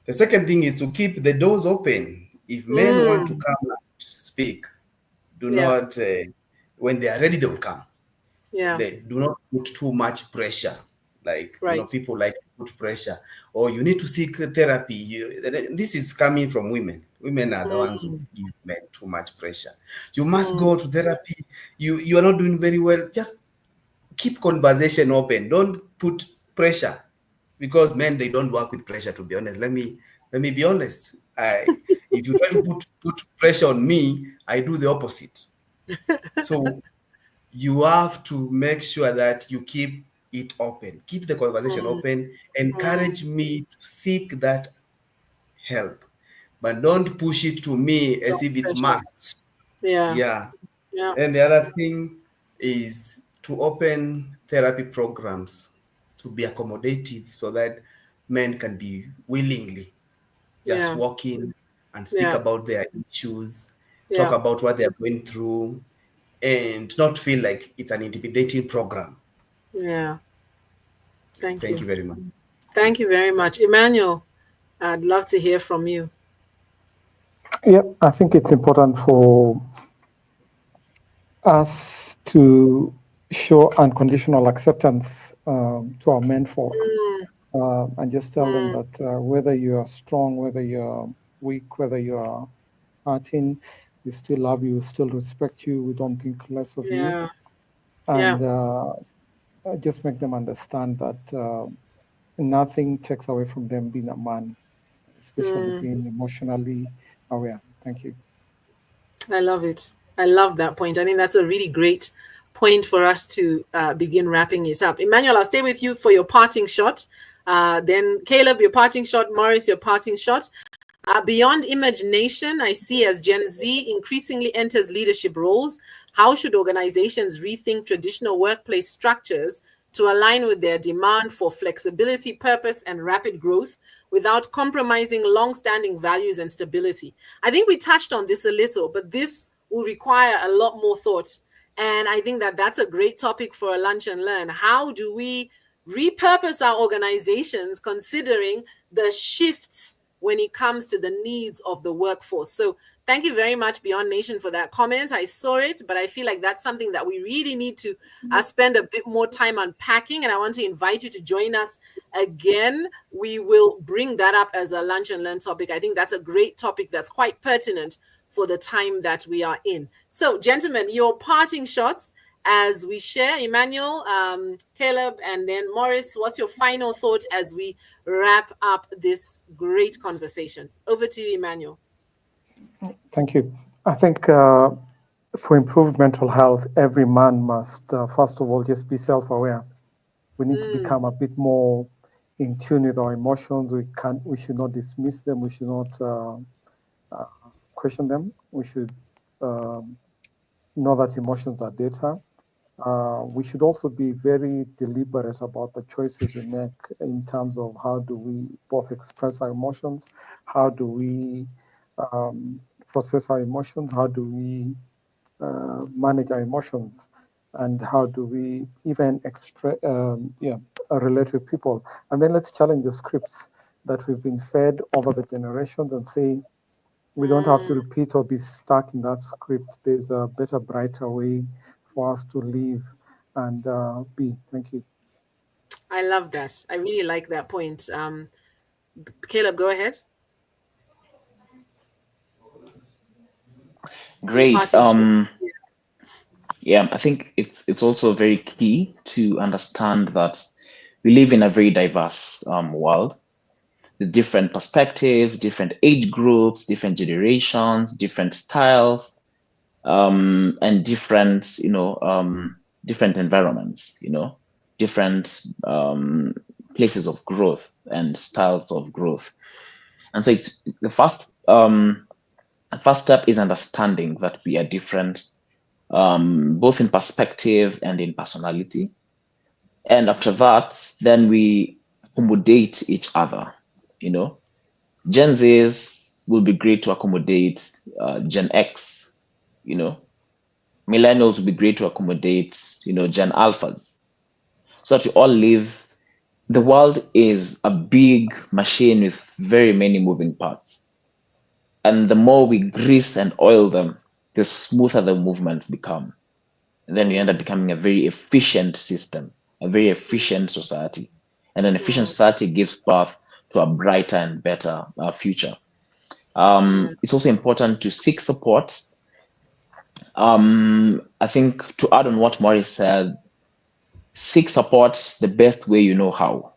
The second thing is to keep the doors open. If men want to come and speak, do not, when they are ready, they will come. They do not put too much pressure. Like, you know, people like to put pressure, or you need to seek therapy. This is coming from women. Women are the ones who give men too much pressure. You must go to therapy. You are not doing very well. Just keep conversation open. Don't put pressure, because men, they don't work with pressure, to be honest. Let me be honest. If you try to put pressure on me, I do the opposite. So you have to make sure that you keep it open, keep the conversation open, encourage me to seek that help, but don't push it to me as if it's must. And the other thing is to open therapy programs to be accommodative, so that men can be willingly just walk in and speak about their issues, talk about what they're going through, and not feel like it's an intimidating program. Thank you very much. Thank you very much. Emmanuel, I'd love to hear from you. Yep, I think it's important for us to show unconditional acceptance to our men folk, and just tell them that whether you are strong, whether you're weak, whether you are hurting, we still love you, we still respect you, we don't think less of you. And just make them understand that nothing takes away from them being a man, especially being emotionally aware. Thank you. I love it. I love that point. I think that's a really great point for us to begin wrapping it up. Emmanuel, I'll stay with you for your parting shot. Then Caleb, your parting shot. Maurice, your parting shot. Beyond imagination, I see as Gen Z increasingly enters leadership roles, how should organizations rethink traditional workplace structures to align with their demand for flexibility, purpose, and rapid growth without compromising long-standing values and stability? I think we touched on this a little, but this will require a lot more thought. And I think that that's a great topic for a lunch and learn. How do we repurpose our organizations considering the shifts when it comes to the needs of the workforce? So thank you very much, Beyond Nation, for that comment. I saw it, but I feel like that's something that we really need to spend a bit more time unpacking. And I want to invite you to join us again. We will bring that up as a lunch and learn topic. I think that's a great topic that's quite pertinent for the time that we are in. So, gentlemen, your parting shots as we share. Emmanuel, Caleb, and then Morris, what's your final thought as we wrap up this great conversation? Over to you, Emmanuel. Thank you. I think for improved mental health, every man must, first of all, just be self-aware. We need to become a bit more in tune with our emotions. We should not dismiss them. We should not question them. We should know that emotions are data. We should also be very deliberate about the choices we make in terms of how do we both express our emotions, how do we process our emotions, how do we manage our emotions, and how do we even relate with people. And then let's challenge the scripts that we've been fed over the generations and say, we don't have to repeat or be stuck in that script. There's a better, brighter way for us to live and be. Thank you. I love that. I really like that point. Caleb, go ahead. Great. Yeah, I think it's also very key to understand that we live in a very diverse world, with different perspectives, different age groups, different generations, different styles, and different, different environments, different places of growth and styles of growth. And so it's the first step is understanding that we are different, both in perspective and in personality. And after that, then we accommodate each other. Gen Zs will be great to accommodate Gen X. Millennials will be great to accommodate, Gen Alphas. So that we all live. The world is a big machine with very many moving parts. And the more we grease and oil them, the smoother the movements become. And then we end up becoming a very efficient system, a very efficient society. And an efficient society gives birth to a brighter and better future. It's also important to seek support. I think to add on what Maurice said, seek support the best way you know how.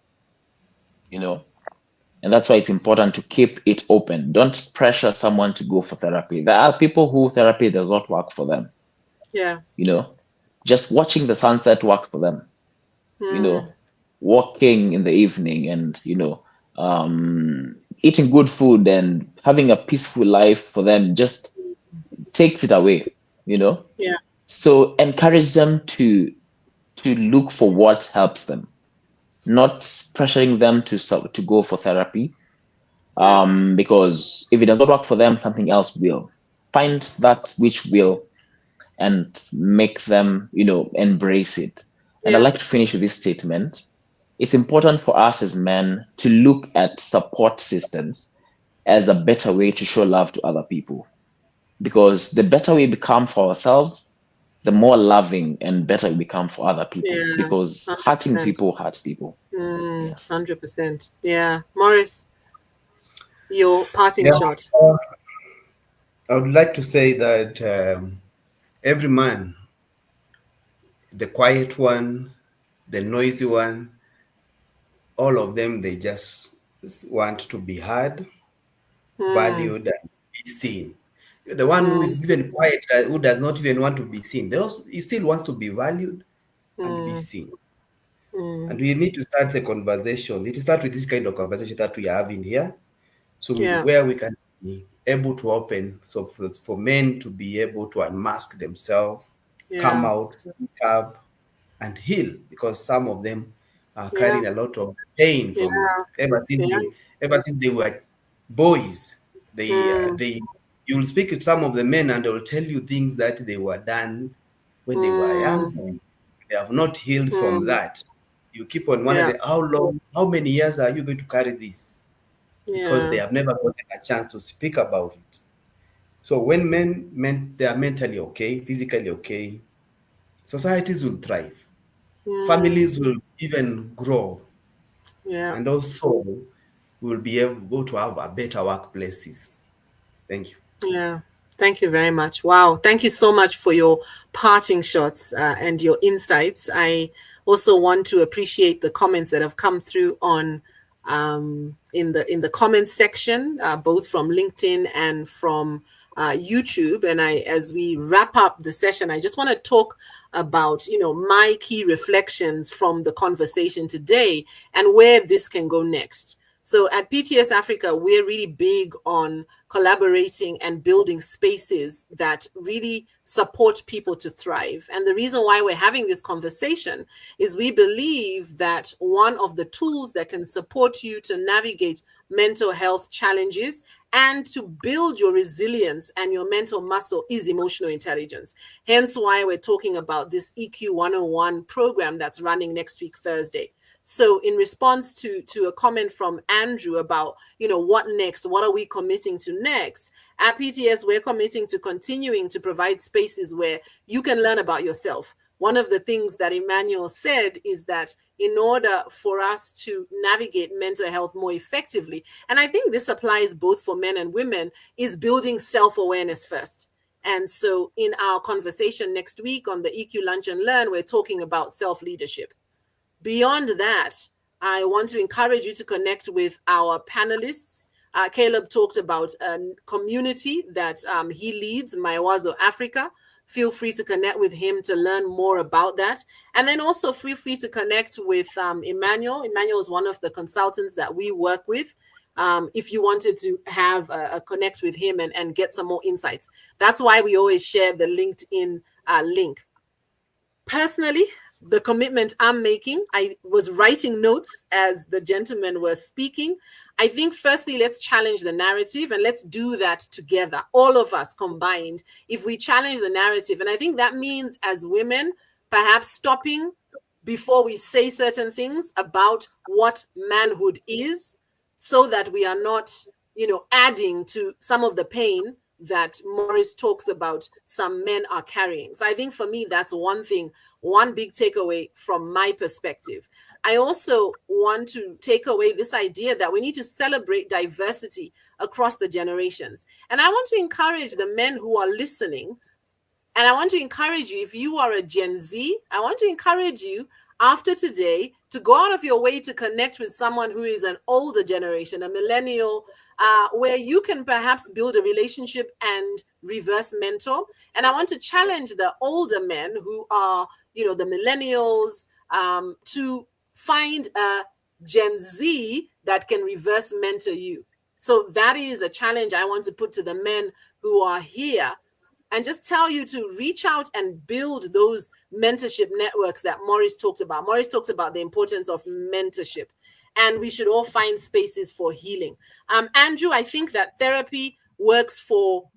And that's why it's important to keep it open. Don't pressure someone to go for therapy. There are people who therapy does not work for them. Yeah. Just watching the sunset works for them. Walking in the evening and, eating good food and having a peaceful life for them just takes it away, Yeah. So encourage them to look for what helps them, not pressuring them to go for therapy. Because if it does not work for them, something else will. Find that which will and make them, embrace it. And I'd like to finish with this statement. It's important for us as men to look at support systems as a better way to show love to other people. Because the better we become for ourselves, the more loving and better we become for other people. Yeah, Because 100%. hurting people hurts people. 100%. Yeah. Morris, your parting shot. I would like to say that every man, the quiet one, the noisy one, all of them, they just want to be heard, valued, and be seen. The one who is even quiet, who does not even want to be seen, he still wants to be valued and be seen. And we need to start the conversation. It starts with this kind of conversation that we are having here. So where we can be able to open, so for men to be able to unmask themselves, come out, speak up, and heal, because some of them are carrying a lot of pain from ever since they were boys. They You will speak to some of the men and they will tell you things that they were done when they were young, and they have not healed from that. You keep on wondering, how many years are you going to carry this? Because they have never gotten a chance to speak about it. So when they are mentally okay, physically okay, societies will thrive. Families will even grow. And also we'll be able to have a better workplaces. Thank you. Yeah. Thank you very much. Wow. Thank you so much for your parting shots and your insights. I also want to appreciate the comments that have come through on in the comments section, both from LinkedIn and from YouTube. And as we wrap up the session, I just want to talk about, my key reflections from the conversation today and where this can go next. So at PTS Africa, we're really big on collaborating and building spaces that really support people to thrive. And the reason why we're having this conversation is we believe that one of the tools that can support you to navigate mental health challenges and to build your resilience and your mental muscle is emotional intelligence. Hence why we're talking about this EQ 101 program that's running next week, Thursday. So in response to a comment from Andrew about, what next? What are we committing to next? At PTS, we're committing to continuing to provide spaces where you can learn about yourself. One of the things that Emmanuel said is that in order for us to navigate mental health more effectively, and I think this applies both for men and women, is building self-awareness first. And so in our conversation next week on the EQ Lunch and Learn, we're talking about self-leadership. Beyond that, I want to encourage you to connect with our panelists. Caleb talked about a community that he leads, Maiwazo Africa. Feel free to connect with him to learn more about that. And then also feel free to connect with Emmanuel. Emmanuel is one of the consultants that we work with. If you wanted to have a connect with him and get some more insights. That's why we always share the LinkedIn link. Personally, the commitment I'm making, I was writing notes as the gentlemen were speaking. I think firstly, let's challenge the narrative and let's do that together, all of us combined. If we challenge the narrative, and I think that means as women, perhaps stopping before we say certain things about what manhood is, so that we are not, adding to some of the pain that Morris talks about some men are carrying. So I think for me, that's one thing, one big takeaway from my perspective. I also want to take away this idea that we need to celebrate diversity across the generations. And I want to encourage the men who are listening, and I want to encourage you, if you are a Gen Z, I want to encourage you after today to go out of your way to connect with someone who is an older generation, a millennial, where you can perhaps build a relationship and reverse mentor. And I want to challenge the older men who are, the millennials, to find a Gen Z that can reverse mentor you. So that is a challenge I want to put to the men who are here, and just tell you to reach out and build those mentorship networks that Maurice talked about. Maurice talked about the importance of mentorship, and we should all find spaces for healing. Andrew, I think that therapy works for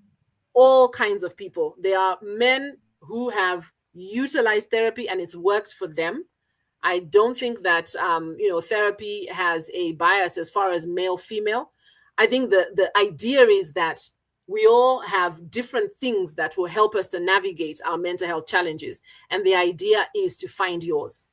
all kinds of people. There are men who have utilized therapy and it's worked for them. I don't think that, therapy has a bias as far as male, female. I think the idea is that we all have different things that will help us to navigate our mental health challenges. And the idea is to find yours.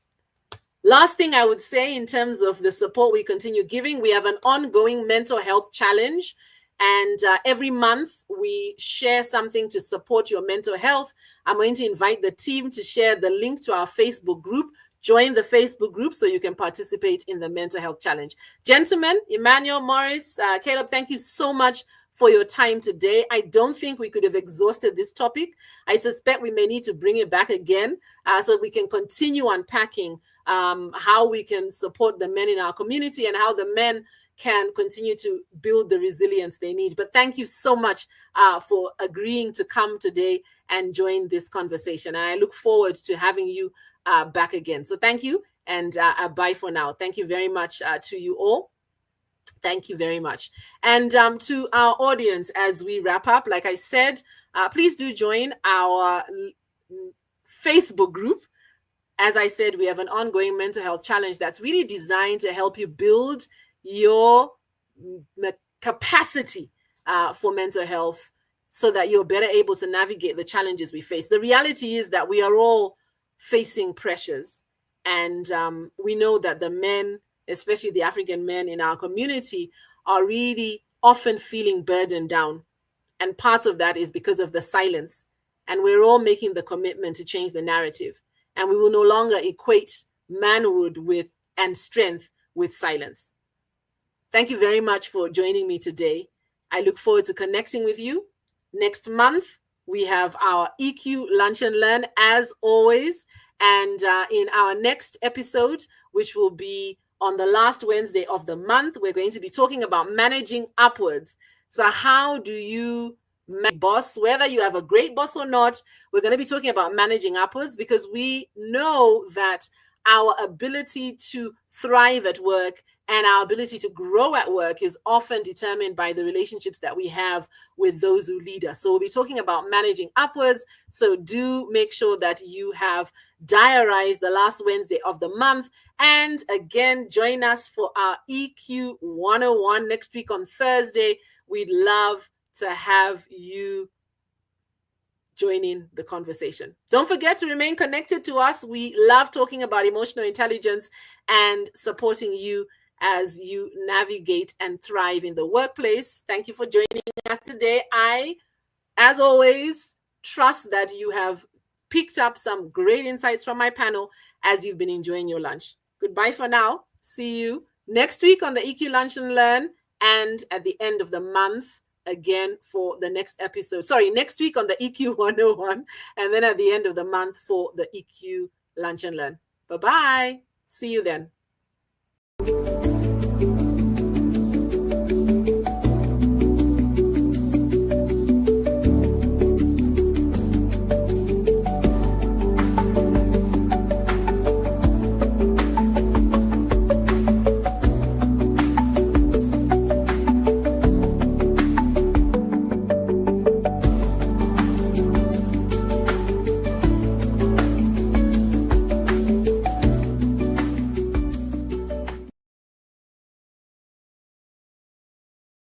Last thing I would say in terms of the support we continue giving, we have an ongoing mental health challenge. And every month we share something to support your mental health. I'm going to invite the team to share the link to our Facebook group. Join the Facebook group so you can participate in the mental health challenge. Gentlemen, Emmanuel, Morris, Caleb, thank you so much for your time today. I don't think we could have exhausted this topic. I suspect we may need to bring it back again so we can continue unpacking how we can support the men in our community and how the men can continue to build the resilience they need. But thank you so much for agreeing to come today and join this conversation. And I look forward to having you back again. So thank you, and bye for now. Thank you very much to you all. Thank you very much. And to our audience, as we wrap up, like I said, please do join our Facebook group. As I said, we have an ongoing mental health challenge that's really designed to help you build your capacity for mental health so that you're better able to navigate the challenges we face. The reality is that we are all facing pressures. And we know that the men, especially the African men in our community, are really often feeling burdened down. And part of that is because of the silence. And we're all making the commitment to change the narrative. And we will no longer equate manhood with and strength with silence. Thank you very much for joining me today. I look forward to connecting with you. Next month, we have our EQ Lunch and Learn, as always. And in our next episode, which will be on the last Wednesday of the month, we're going to be talking about managing upwards. So how do you manage boss, whether you have a great boss or not? We're going to be talking about managing upwards, because we know that our ability to thrive at work and our ability to grow at work is often determined by the relationships that we have with those who lead us. So we'll be talking about managing upwards. So do make sure that you have diarized the last Wednesday of the month. And again, join us for our EQ 101 next week on Thursday. We'd love to have you joining the conversation. Don't forget to remain connected to us. We love talking about emotional intelligence and supporting you as you navigate and thrive in the workplace. Thank you for joining us today. I, as always, trust that you have picked up some great insights from my panel as you've been enjoying your lunch. Goodbye for now. See you next week on the EQ Lunch and Learn, and at the end of the month again for the next episode. Sorry, next week on the EQ 101, and then at the end of the month for the EQ Lunch and Learn. Bye-bye. See you then.